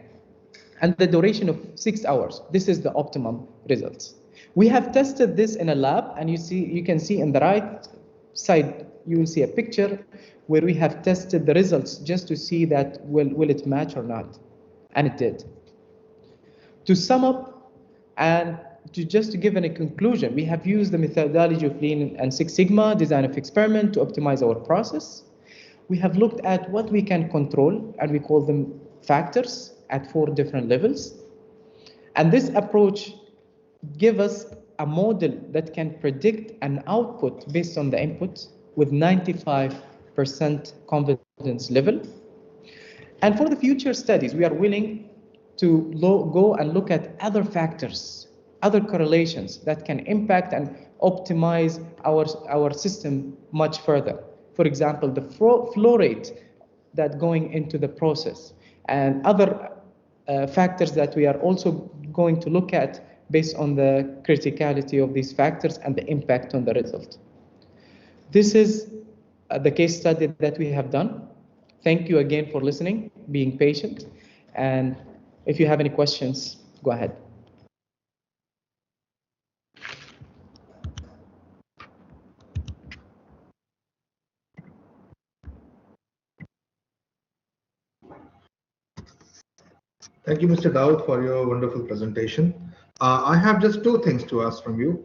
Speaker 6: and the duration of 6 hours. This is the optimum results. We have tested this in a lab, and you can see in the right side, you will see a picture where we have tested the results just to see that will it match or not, and it did. To sum up and to give a conclusion, we have used the methodology of Lean and Six Sigma design of experiment to optimize our process. We have looked at what we can control, and we call them factors at 4 different levels. And this approach gives us a model that can predict an output based on the input with 95% confidence level. And for the future studies, we are willing to go and look at other factors, other correlations that can impact and optimize our system much further. For example, the flow rate that going into the process, and other factors that we are also going to look at based on the criticality of these factors and the impact on the result. This is the case study that we have done. Thank you again for listening, being patient, and if you have any questions, go ahead.
Speaker 5: Thank you, Mr. Daud, for your wonderful presentation. I have just two things to ask from you.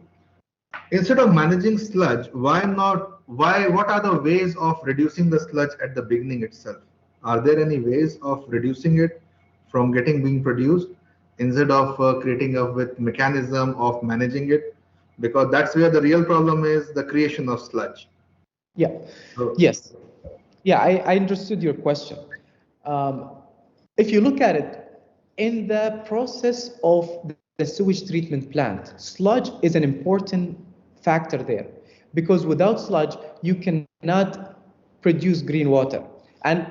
Speaker 5: Instead of managing sludge, what are the ways of reducing the sludge at the beginning itself? Are there any ways of reducing it from being produced instead of creating a with mechanism of managing it? Because that's where the real problem is, the creation of sludge.
Speaker 6: Yeah.
Speaker 5: So,
Speaker 6: Yes. Yeah, I understood your question. If you look at it, in the process of the sewage treatment plant, sludge is an important factor there, because without sludge, you cannot produce green water. And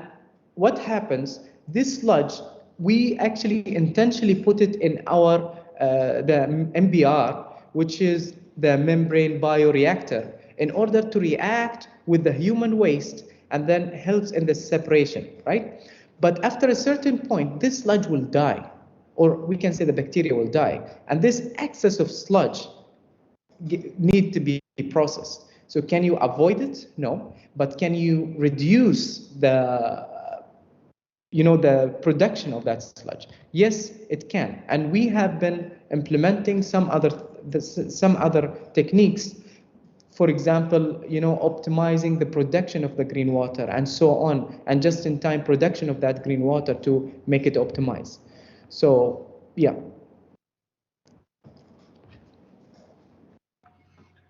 Speaker 6: what happens, this sludge, we actually intentionally put it in our the MBR, which is the membrane bioreactor, in order to react with the human waste and then helps in the separation, right? But after a certain point, this sludge will die, or we can say the bacteria will die. And this excess of sludge need to be processed. So can you avoid it? No. But can you reduce the the production of that sludge? Yes, it can. And we have been implementing some other techniques. For example, optimizing the production of the green water and so on, and just-in-time production of that green water to make it optimize. So, yeah.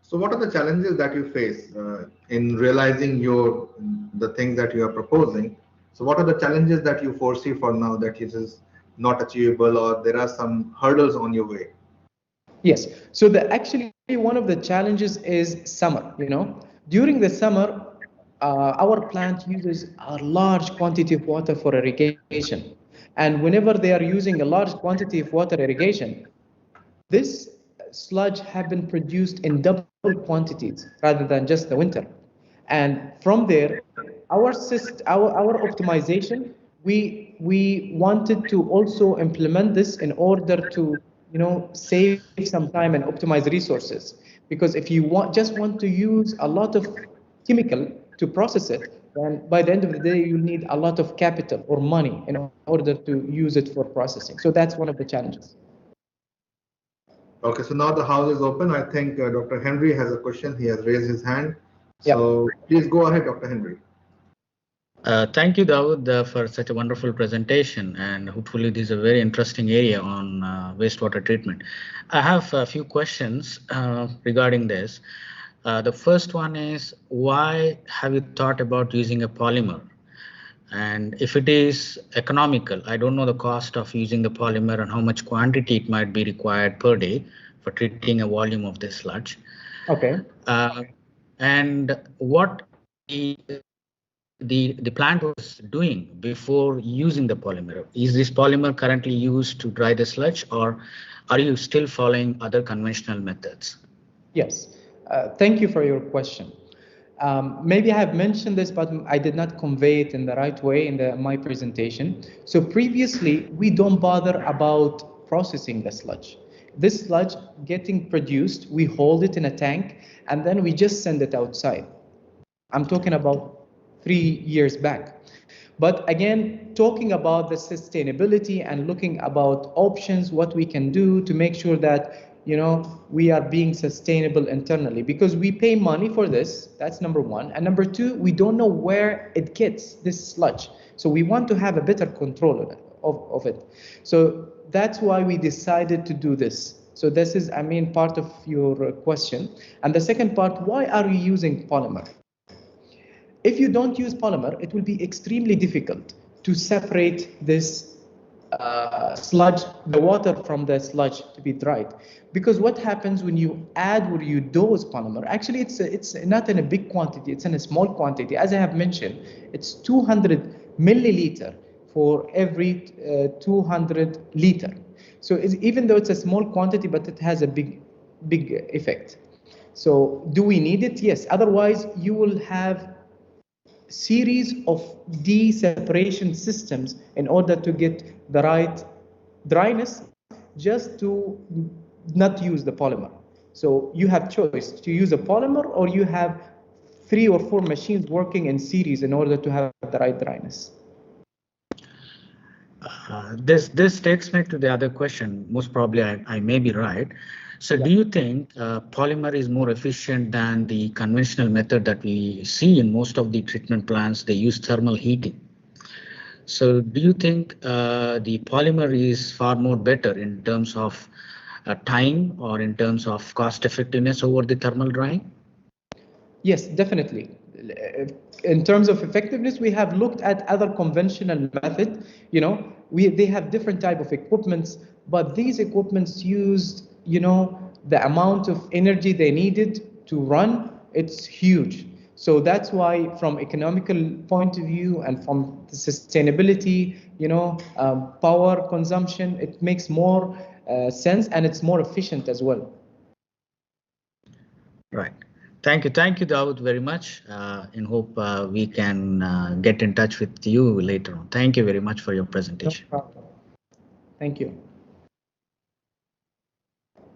Speaker 5: So what are the challenges that you face in realizing the things that you are proposing? So what are the challenges that you foresee for now that it is not achievable, or there are some hurdles on your way?
Speaker 6: Yes. So actually one of the challenges is summer. During the summer, our plant uses a large quantity of water for irrigation, and whenever they are using a large quantity of water irrigation, this sludge have been produced in double quantities rather than just the winter. And from there, our optimization, we wanted to also implement this in order to save some time and optimize resources. Because if you just want to use a lot of chemical to process it, then by the end of the day, you'll need a lot of capital or money in order to use it for processing. So that's one of the challenges.
Speaker 5: Okay, so now the house is open. I think Dr. Henry has a question. He has raised his hand. So Please go ahead, Dr. Henry.
Speaker 4: Thank you, Dawood, for such a wonderful presentation. And hopefully this is a very interesting area on wastewater treatment. I have a few questions regarding this. The first one is, why have you thought about using a polymer? And if it is economical, I don't know the cost of using the polymer and how much quantity it might be required per day for treating a volume of this sludge.
Speaker 6: Okay.
Speaker 4: And what the plant was doing before using the polymer. Is this polymer currently used to dry the sludge, or are you still following other conventional methods?
Speaker 6: Yes. Thank you for your question. Maybe I have mentioned this, but I did not convey it in the right way in my presentation. So previously, we don't bother about processing the sludge. This sludge getting produced, we hold it in a tank, and then we just send it outside. I'm talking about 3 years back. But again, talking about the sustainability and looking about options, what we can do to make sure that we are being sustainable internally, because we pay money for this. That's number one. And number two, we don't know where it gets, this sludge. So we want to have a better control of it. So that's why we decided to do this. So this is, part of your question. And the second part, why are we using polymer? If you don't use polymer, it will be extremely difficult to separate this sludge, the water from the sludge to be dried. Because what happens when you add or you dose polymer, actually it's not in a big quantity, it's in a small quantity. As I have mentioned, it's 200 milliliter for every 200 liter. So even though it's a small quantity, but it has a big effect. So do we need it? Yes. Otherwise, you will have series of de-separation systems in order to get the right dryness, just to not use the polymer. So you have choice to use a polymer, or you have 3 or 4 machines working in series in order to have the right dryness.
Speaker 4: This takes me to the other question. Most probably, I may be right. So, do you think polymer is more efficient than the conventional method that we see in most of the treatment plants? They use thermal heating. So, do you think the polymer is far more better in terms of time or in terms of cost effectiveness over the thermal drying?
Speaker 6: Yes, definitely. In terms of effectiveness, we have looked at other conventional methods. They have different type of equipments, but these equipments used, the amount of energy they needed to run, it's huge. So that's why, from economical point of view and from the sustainability, power consumption, it makes more sense, and it's more efficient as well.
Speaker 4: Right. Thank you, Dawood, very much. And hope we can get in touch with you later on. Thank you very much for your presentation.
Speaker 6: No problem. Thank you.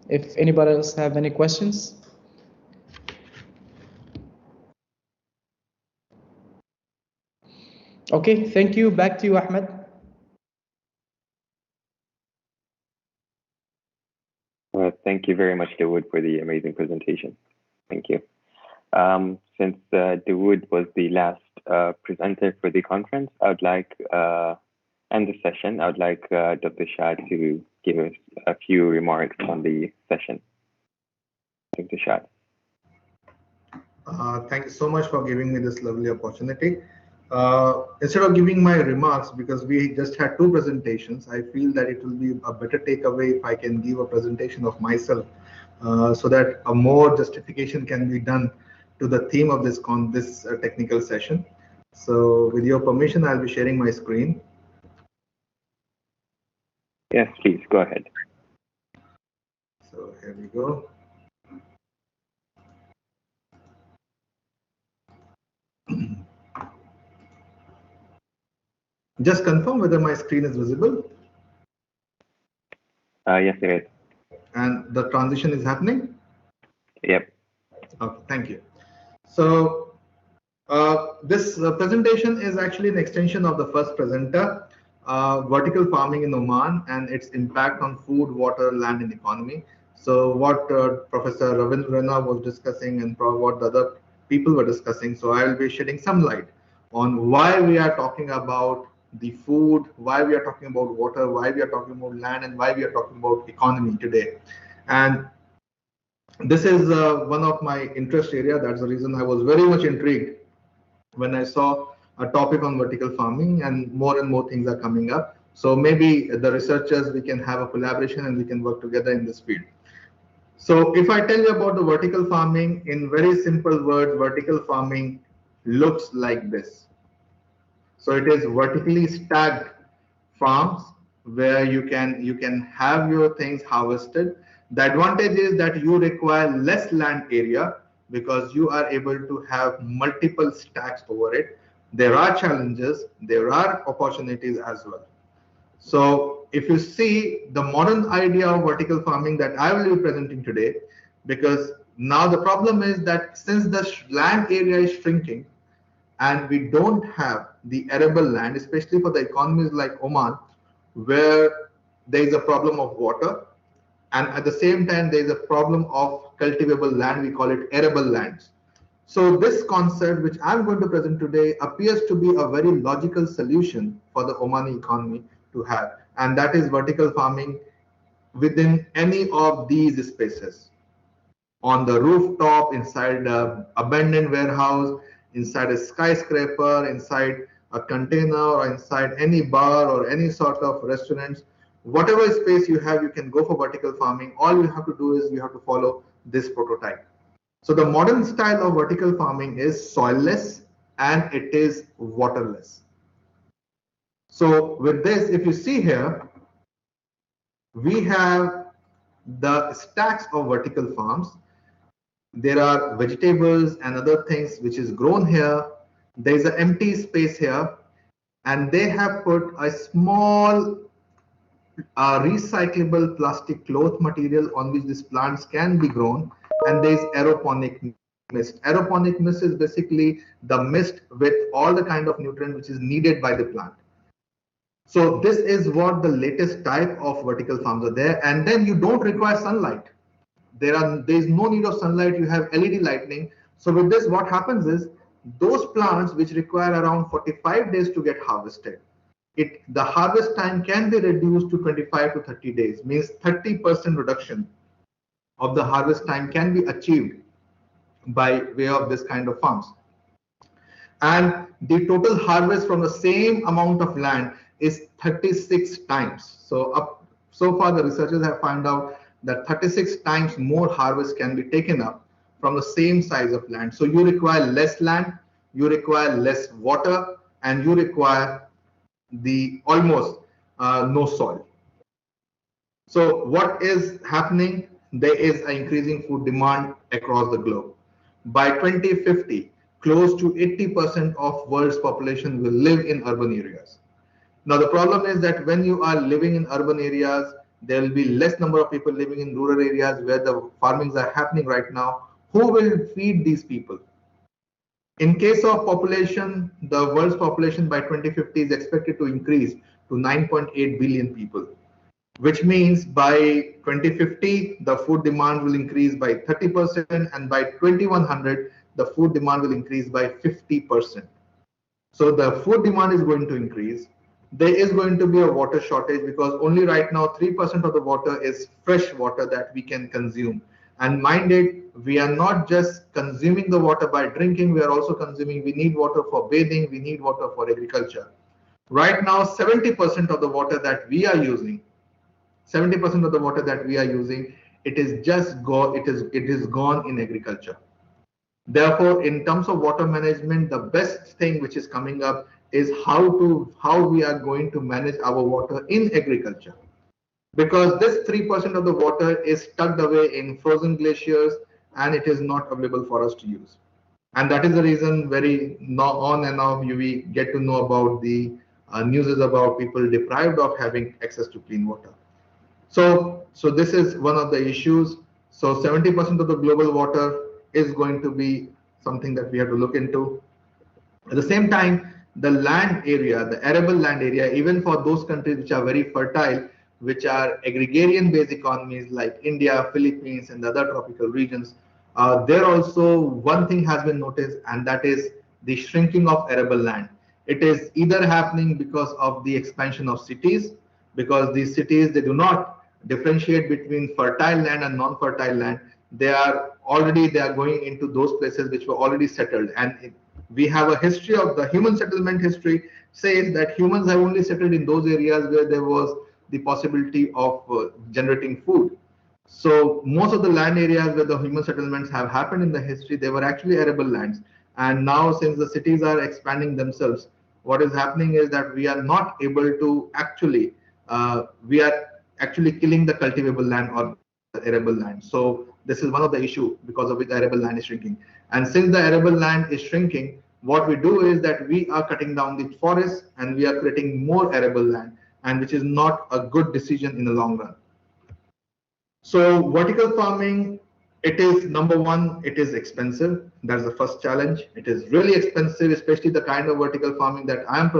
Speaker 6: If anybody else have any questions? Okay, thank you. Back to you, Ahmed.
Speaker 1: Thank you very much, Dawood, for the amazing presentation. Thank you. Since Dawood was the last presenter for the conference, I would like end the session. I would like Dr. Shah to give us a few remarks on the session. Dr. Shah.
Speaker 5: Thank you so much for giving me this lovely opportunity. Instead of giving my remarks, because we just had two presentations, I feel that it will be a better takeaway if I can give a presentation of myself, so that a more justification can be done to the theme of this technical session. So with your permission, I'll be sharing my screen.
Speaker 1: Yes, please, go ahead.
Speaker 5: So here we go. Just confirm whether my screen is visible.
Speaker 1: Yes, it is.
Speaker 5: And the transition is happening?
Speaker 1: Yep.
Speaker 5: Okay, thank you. So this presentation is actually an extension of the first presenter, vertical farming in Oman and its impact on food, water, land, and economy. So what Professor Ravindra Rana was discussing and what the other people were discussing. So I will be shedding some light on why we are talking about the food, why we are talking about water, why we are talking about land, and why we are talking about economy today. And this is one of my interest area. That's the reason I was very much intrigued when I saw a topic on vertical farming, and more things are coming up. So maybe the researchers, we can have a collaboration and we can work together in this field. So if I tell you about the vertical farming in very simple words, vertical farming looks like this. So it is vertically stacked farms where you can have your things harvested. The advantage is that you require less land area because you are able to have multiple stacks over it. There are challenges, there are opportunities as well. So if you see the modern idea of vertical farming that I will be presenting today, because now the problem is that since the land area is shrinking and we don't have the arable land, especially for the economies like Oman, where there is a problem of water, and at the same time there is a problem of cultivable land, we call it arable lands. So this concept which I'm going to present today appears to be a very logical solution for the Omani economy to have, and that is vertical farming within any of these spaces. On the rooftop, inside an abandoned warehouse, inside a skyscraper, inside a container, or inside any bar or any sort of restaurants, whatever space you have, you can go for vertical farming. All you have to do is you have to follow this prototype. So the modern style of vertical farming is soilless and it is waterless. So with this, if you see here, we have the stacks of vertical farms. There are vegetables and other things which is grown here. There is an empty space here, and they have put a small recyclable plastic cloth material on which these plants can be grown, and there is aeroponic mist. Aeroponic mist is basically the mist with all the kind of nutrient which is needed by the plant. So this is what the latest type of vertical farms are there. And then you don't require sunlight. There is no need of sunlight. You have LED lighting. So with this, what happens is those plants which require around 45 days to get harvested, the harvest time can be reduced to 25 to 30 days, means 30% reduction of the harvest time can be achieved by way of this kind of farms. And the total harvest from the same amount of land is 36 times. So far the researchers have found out that 36 times more harvest can be taken up from the same size of land. So you require less land, you require less water, and you require the almost no soil. So what is happening? There is an increasing food demand across the globe. By 2050, close to 80% of world's population will live in urban areas. Now the problem is that when you are living in urban areas, there will be less number of people living in rural areas where the farmings are happening right now. Who will feed these people? In case of population, the world's population by 2050 is expected to increase to 9.8 billion people, which means by 2050, the food demand will increase by 30%, and by 2100, the food demand will increase by 50%. So the food demand is going to increase. There is going to be a water shortage because only right now 3% of the water is fresh water that we can consume. And mind it, we are not just consuming the water by drinking, we are also consuming, we need water for bathing, we need water for agriculture. Right now, 70% of the water that we are using, 70% of the water that we are using, it is gone in agriculture. Therefore, in terms of water management, the best thing which is coming up is how we are going to manage our water in agriculture. Because this 3% of the water is tucked away in frozen glaciers and it is not available for us to use. And that is the reason on and off we get to know about the news about people deprived of having access to clean water. So this is one of the issues. So 70% of the global water is going to be something that we have to look into. At the same time, the land area, the arable land area, even for those countries which are very fertile, which are agrarian based economies like India, Philippines, and the other tropical regions, there also one thing has been noticed, and that is the shrinking of arable land. It is either happening because of the expansion of cities, because these cities, they do not differentiate between fertile land and non-fertile land. They are going into those places which were already settled. And we have a history of the human settlement history says that humans have only settled in those areas where there was the possibility of generating food. So most of the land areas where the human settlements have happened in the history, they were actually arable lands. And now since the cities are expanding themselves, what is happening is that we are not able to actually, we are actually killing the cultivable land or the arable land. So this is one of the issues because of which the arable land is shrinking. And since the arable land is shrinking, what we do is that we are cutting down the forests and we are creating more arable land, and which is not a good decision in the long run. So vertical farming, it is number one, it is expensive. That's the first challenge. It is really expensive, especially the kind of vertical farming that I am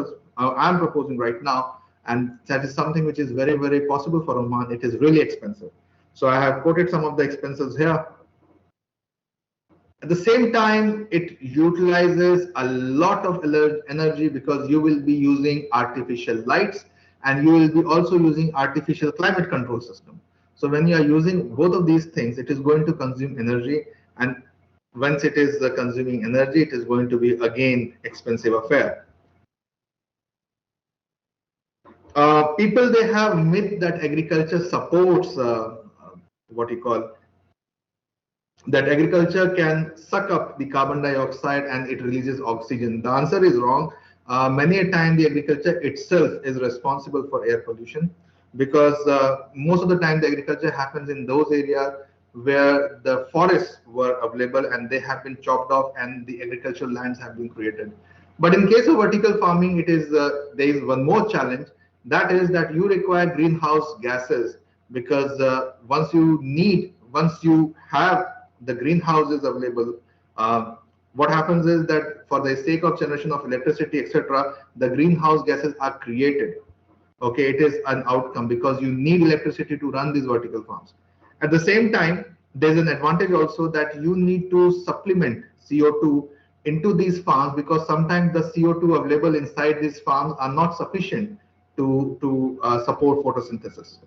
Speaker 5: proposing right now. And that is something which is very, very possible for Oman. It is really expensive. So I have quoted some of the expenses here. At the same time, it utilizes a lot of energy because you will be using artificial lights and you will be also using artificial climate control system. So when you are using both of these things, it is going to consume energy, and once it is consuming energy, it is going to be again expensive affair. People, they have myth that agriculture supports that agriculture can suck up the carbon dioxide and it releases oxygen. The answer is wrong. Many a time the agriculture itself is responsible for air pollution, because most of the time the agriculture happens in those areas where the forests were available and they have been chopped off and the agricultural lands have been created. But in case of vertical farming, it is there is one more challenge. That is that you require greenhouse gases, because once you have the greenhouses available, what happens is that for the sake of generation of electricity, etc., the greenhouse gases are created. Okay, it is an outcome because you need electricity to run these vertical farms. At the same time, there's an advantage also that you need to supplement CO2 into these farms because sometimes the CO2 available inside these farms are not sufficient to support photosynthesis.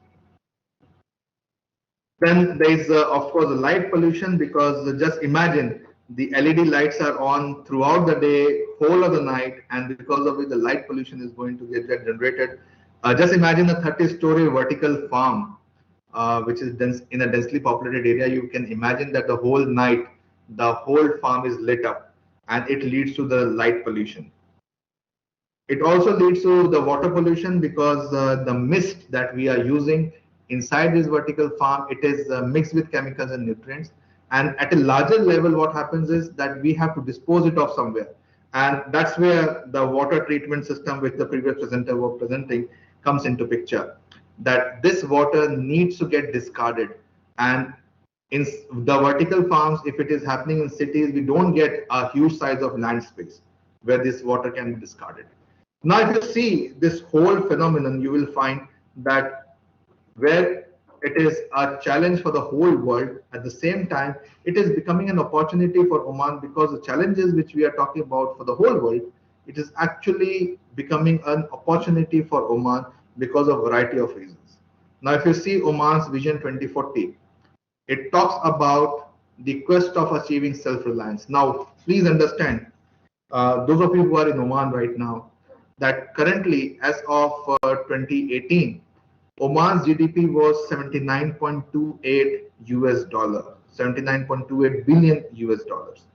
Speaker 5: Then there is, of course, the light pollution because just imagine the LED lights are on throughout the day, whole of the night, and because of it, the light pollution is going to get generated. Just imagine a 30-story vertical farm, which is dense, in a densely populated area. You can imagine that the whole night, the whole farm is lit up, and it leads to the light pollution. It also leads to the water pollution because the mist that we are using inside this vertical farm, it is mixed with chemicals and nutrients. And at a larger level, what happens is that we have to dispose it off somewhere. And that's where the water treatment system, which the previous presenter was presenting, comes into picture. That this water needs to get discarded. And in the vertical farms, if it is happening in cities, we don't get a huge size of land space where this water can be discarded. Now, if you see this whole phenomenon, you will find that where it is a challenge for the whole world, at the same time, it is becoming an opportunity for Oman because the challenges which we are talking about for the whole world, it is actually becoming an opportunity for Oman because of a variety of reasons. Now, if you see Oman's Vision 2040, it talks about the quest of achieving self-reliance. Now, please understand, those of you who are in Oman right now, that currently, as of 2018, Oman's GDP was 79.28 US dollar, 79.28 billion US dollars.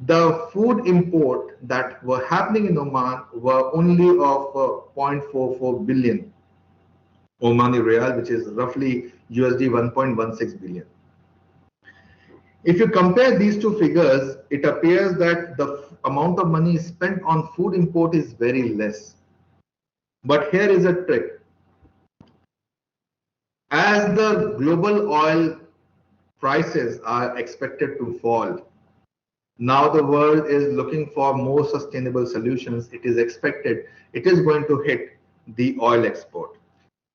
Speaker 5: The food import that were happening in Oman were only of 0.44 billion Omani Real, which is roughly USD 1.16 billion. If you compare these two figures, it appears that the amount of money spent on food import is very less. But here is a trick. As the global oil prices are expected to fall, now the world is looking for more sustainable solutions. It is expected it is going to hit the oil export.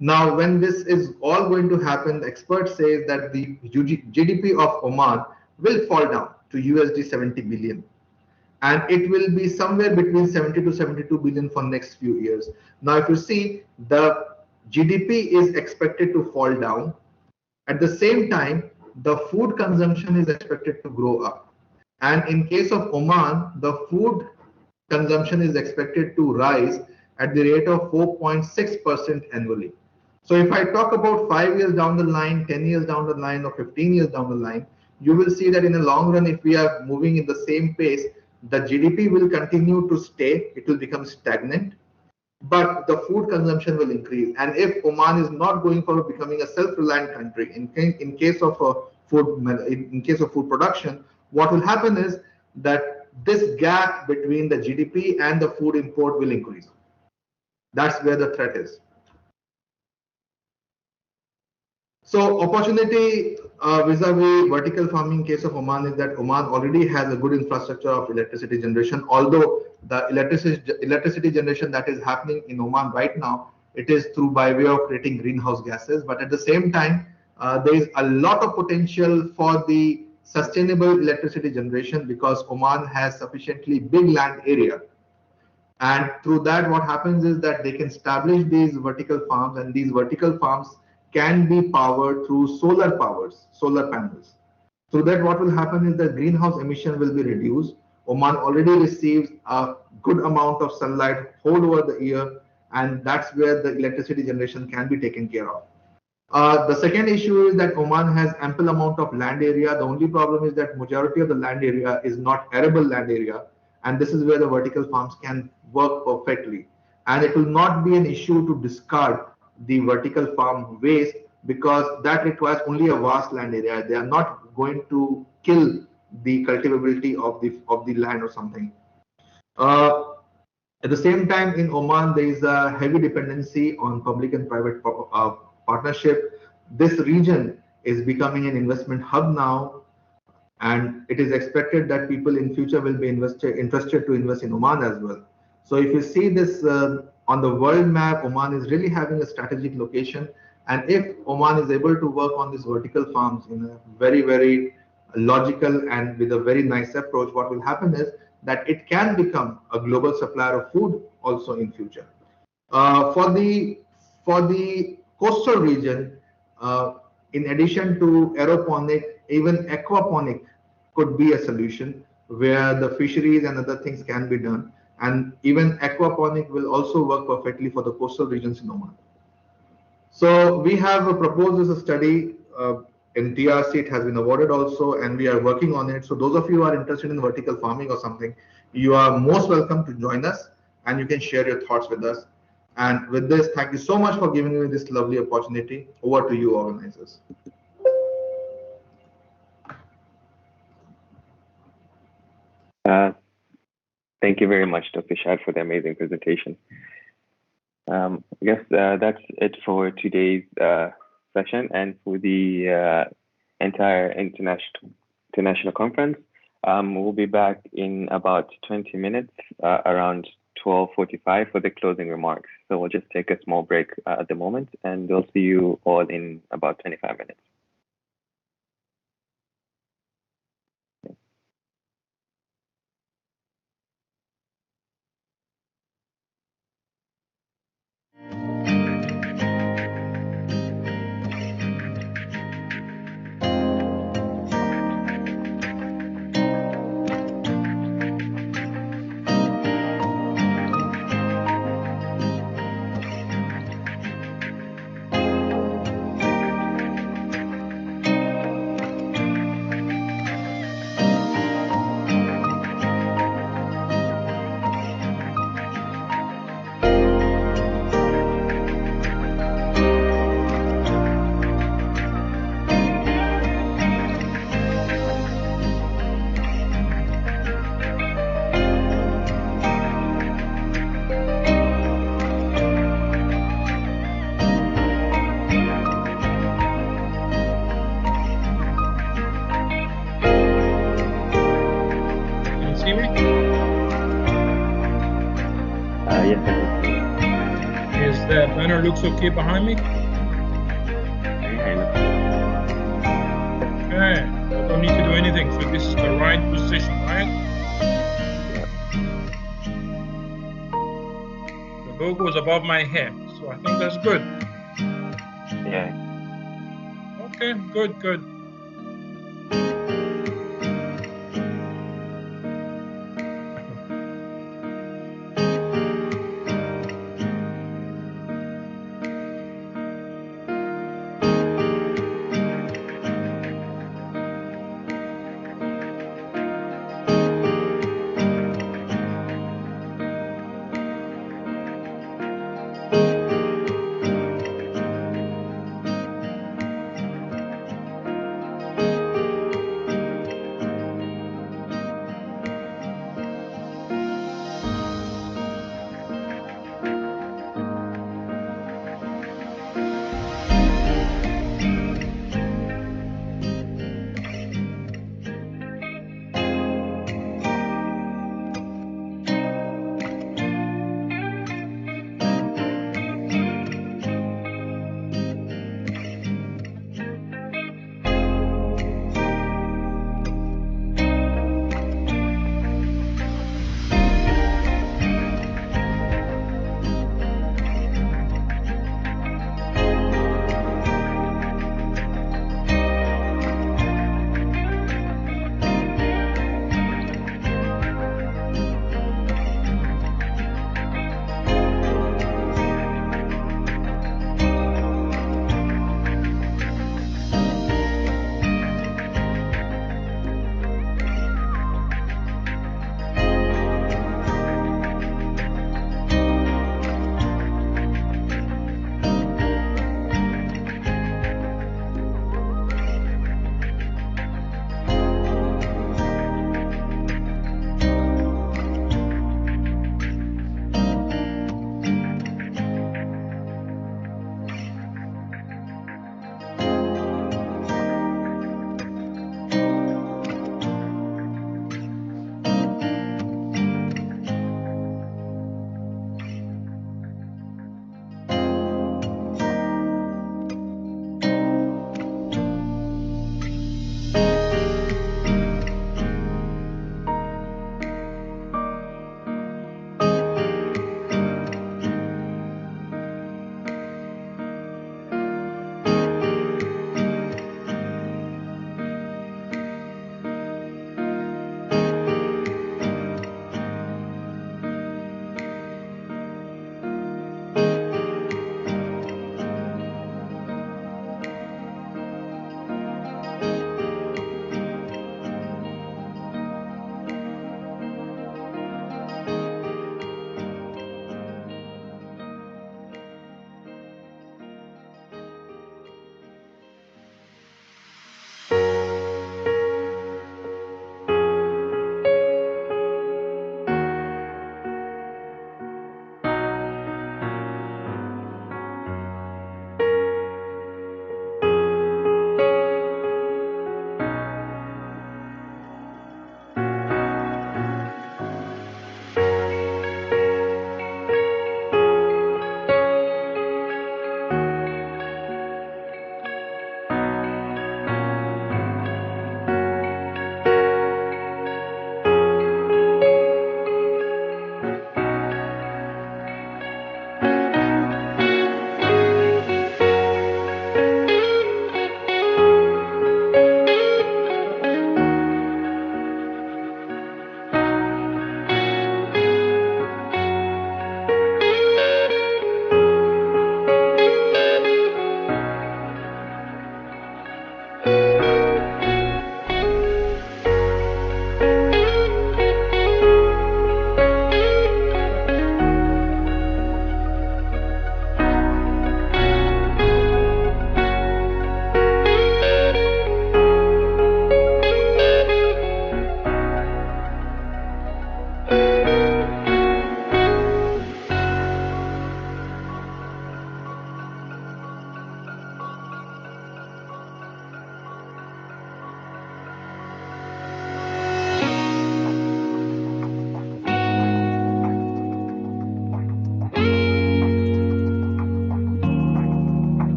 Speaker 5: Now, when this is all going to happen, experts say that the GDP of Oman will fall down to USD 70 billion. And it will be somewhere between 70 to 72 billion for next few years. Now, if you see, the GDP is expected to fall down. At the same time, the food consumption is expected to grow up. And in case of Oman, the food consumption is expected to rise at the rate of 4.6% annually. So if I talk about 5 years down the line, 10 years down the line, or 15 years down the line, you will see that in the long run, if we are moving in the same pace, the GDP will continue to stay, it will become stagnant, but the food consumption will increase. And if Oman is not going for becoming a self-reliant country, in case of food production, what will happen is that this gap between the GDP and the food import will increase. That's where the threat is. So opportunity vis-a-vis vertical farming in case of Oman is that Oman already has a good infrastructure of electricity generation, although the electricity generation that is happening in Oman right now, it is through by way of creating greenhouse gases. But at the same time, there is a lot of potential for the sustainable electricity generation because Oman has sufficiently big land area. And through that, what happens is that they can establish these vertical farms, and these vertical farms can be powered through solar panels. So that what will happen is that greenhouse emission will be reduced. Oman already receives a good amount of sunlight whole over the year, and that's where the electricity generation can be taken care of. The second issue is that Oman has ample amount of land area. The only problem is that majority of the land area is not arable land area, and this is where the vertical farms can work perfectly. And it will not be an issue to discard the vertical farm waste because that requires only a vast land area. They are not going to kill the cultivability of the land or something. At the same time, in Oman, there is a heavy dependency on public and private partnership. This region is becoming an investment hub now, and it is expected that people in future will be interested to invest in Oman as well. So if you see this on the world map, Oman is really having a strategic location. And if Oman is able to work on these vertical farms in a very, very logical and with a very nice approach, what will happen is that it can become a global supplier of food also in future. For the coastal region, in addition to aeroponic, even aquaponic could be a solution where the fisheries and other things can be done. And even aquaponic will also work perfectly for the coastal regions in Oman. So we have proposed this study in TRC. It has been awarded also, and we are working on it. So those of you who are interested in vertical farming or something, you are most welcome to join us, and you can share your thoughts with us. And with this, thank you so much for giving me this lovely opportunity. Over to you, organizers.
Speaker 1: Thank you very much, Dr. Shad, for the amazing presentation. I guess that's it for today's session and for the entire international conference. We'll be back in about 20 minutes, around 12:45 for the closing remarks. So we'll just take a small break at the moment, and we'll see you all in about 25 minutes.
Speaker 7: Looks okay behind me? Okay, I don't need to do anything, so this is the right position, right? The logo is above my head, so I think that's good.
Speaker 1: Yeah.
Speaker 7: Okay, good.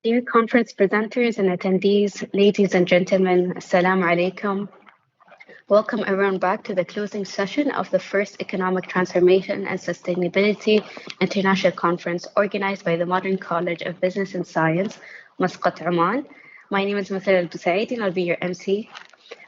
Speaker 8: Dear conference presenters and attendees, ladies and gentlemen, Assalamu alaikum. Welcome everyone back to the closing session of the first Economic Transformation and Sustainability International Conference organized by the Modern College of Business and Science, Muscat, Oman. My name is Mathil Al-Busaid and I'll be your MC.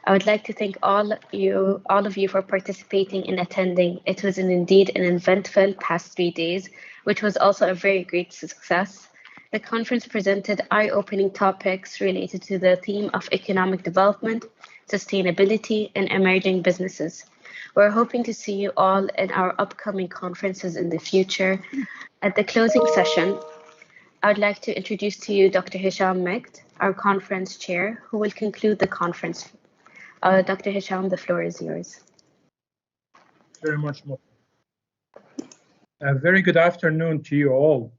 Speaker 8: I would like to thank all of you for participating and attending. It was indeed an eventful past 3 days, which was also a very great success. The conference presented eye-opening topics related to the theme of economic development, sustainability, and emerging businesses. We're hoping to see you all in our upcoming conferences in the future. At the closing session, I would like to introduce to you Dr. Hisham Mekht, our conference chair, who will conclude the conference. Dr. Hisham, the floor is yours.
Speaker 7: Very much more. A very good afternoon to you all.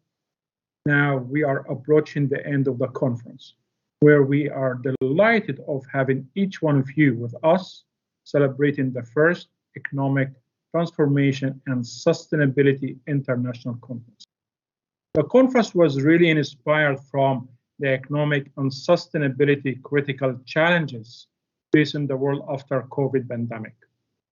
Speaker 7: Now we are approaching the end of the conference, where we are delighted of having each one of you with us celebrating the first Economic Transformation and Sustainability International Conference. The conference was really inspired from the economic and sustainability critical challenges facing the world after COVID pandemic.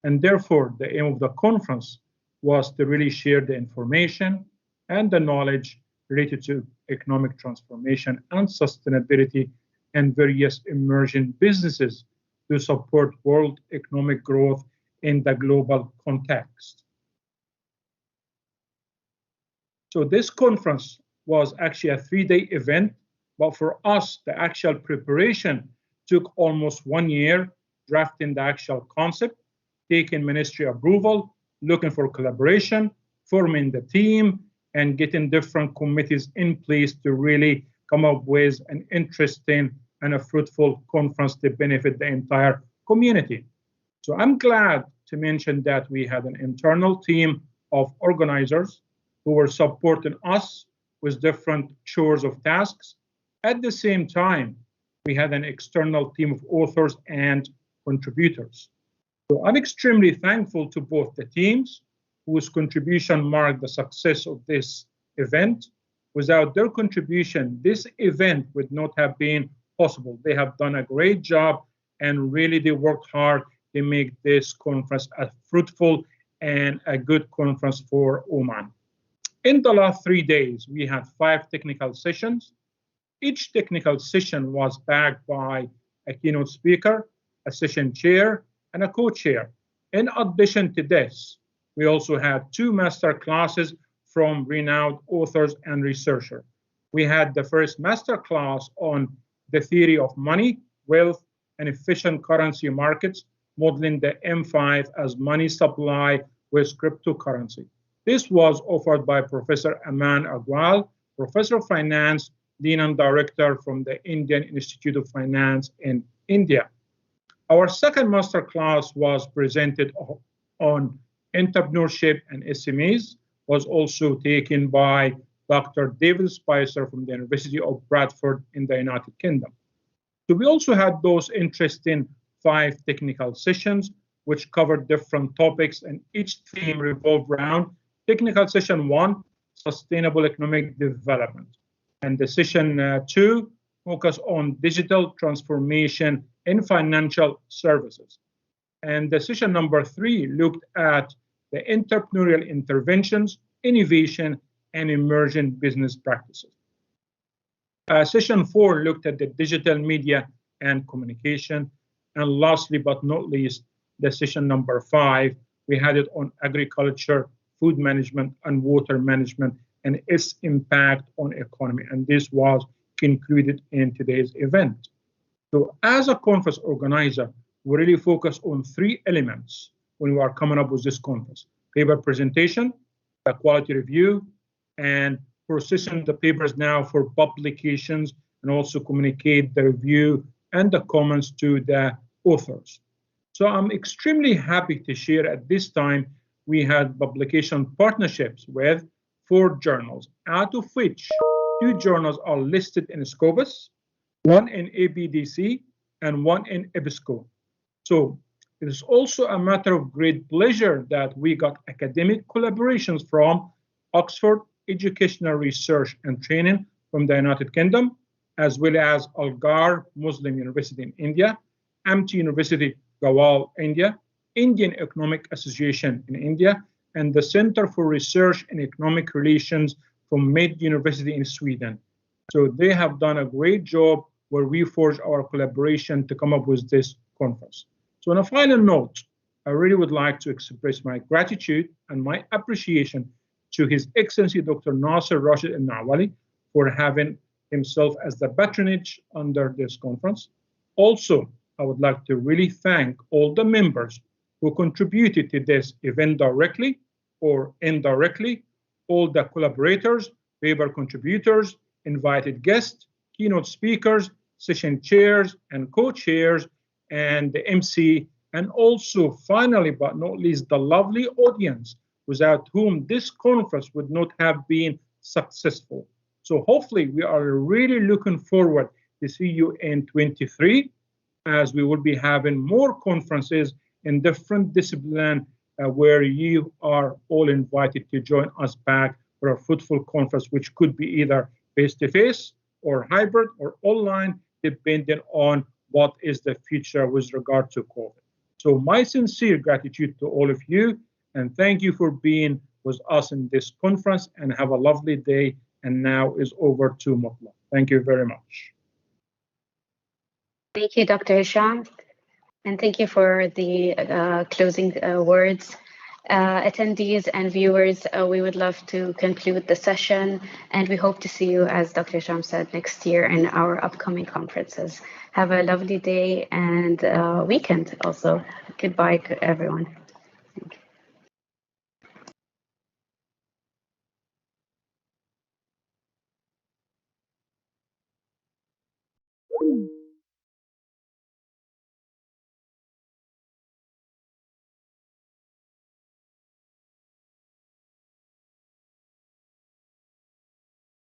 Speaker 7: And therefore, the aim of the conference was to really share the information and the knowledge related to economic transformation and sustainability and various emerging businesses to support world economic growth in the global context. So this conference was actually a 3-day event, but for us, the actual preparation took almost 1 year, drafting the actual concept, taking ministry approval, looking for collaboration, forming the team, and getting different committees in place to really come up with an interesting and a fruitful conference to benefit the entire community. So I'm glad to mention that we had an internal team of organizers who were supporting us with different chores of tasks. At the same time, we had an external team of authors and contributors. So I'm extremely thankful to both the teams whose contribution marked the success of this event. Without their contribution, this event would not have been possible. They have done a great job and really they worked hard to make this conference a fruitful and a good conference for Oman. In the last 3 days, we had 5 technical sessions. Each technical session was backed by a keynote speaker, a session chair, and a co-chair. In addition to this, we also had 2 master classes from renowned authors and researchers. We had the first master class on the theory of money, wealth, and efficient currency markets, modeling the M5 as money supply with cryptocurrency. This was offered by Professor Aman Agrawal, Professor of Finance, Dean and Director from the Indian Institute of Finance in India. Our second master class was presented on entrepreneurship and SMEs, was also taken by Dr. David Spicer from the University of Bradford in the United Kingdom. So we also had those interesting 5 technical sessions, which covered different topics, and each theme revolved around technical session 1, sustainable economic development. And the session 2 focused on digital transformation in financial services. And the session number 3 looked at the entrepreneurial interventions, innovation, and emerging business practices. Session 4 looked at the digital media and communication. And lastly, but not least, the session number 5, we had it on agriculture, food management, and water management, and its impact on economy. And this was concluded in today's event. So as a conference organizer, we really focus on 3 elements when we are coming up with this conference: paper presentation, the quality review, and processing the papers now for publications, and also communicate the review and the comments to the authors. So I'm extremely happy to share at this time we had publication partnerships with 4 journals, out of which 2 journals are listed in Scopus, 1 in ABDC, and 1 in EBSCO. So it is also a matter of great pleasure that we got academic collaborations from Oxford Educational Research and Training from the United Kingdom, as well as Algar Muslim University in India, Amity University, Gawal, India, Indian Economic Association in India, and the Center for Research in Economic Relations from Med University in Sweden. So they have done a great job where we forged our collaboration to come up with this conference. So on a final note, I really would like to express my gratitude and my appreciation to His Excellency Dr. Nasser Rashid Al Mawali for having himself as the patronage under this conference. Also, I would like to really thank all the members who contributed to this event directly or indirectly, all the collaborators, paper contributors, invited guests, keynote speakers, session chairs and co-chairs, and the MC, and also finally but not least the lovely audience without whom this conference would not have been successful. So hopefully we are really looking forward to see you in 23 as we will be having more conferences in different disciplines where you are all invited to join us back for a fruitful conference, which could be either face-to-face or hybrid or online, depending on what is the future with regard to COVID. So my sincere gratitude to all of you, and thank you for being with us in this conference, and have a lovely day. And now is over to Mutla. Thank you very much.
Speaker 8: Thank you, Dr. Hisham, and thank you for the closing words. Attendees and viewers, we would love to conclude the session, and we hope to see you, as Dr. Hisham said, next year in our upcoming conferences. Have a lovely day and weekend also. Goodbye, everyone.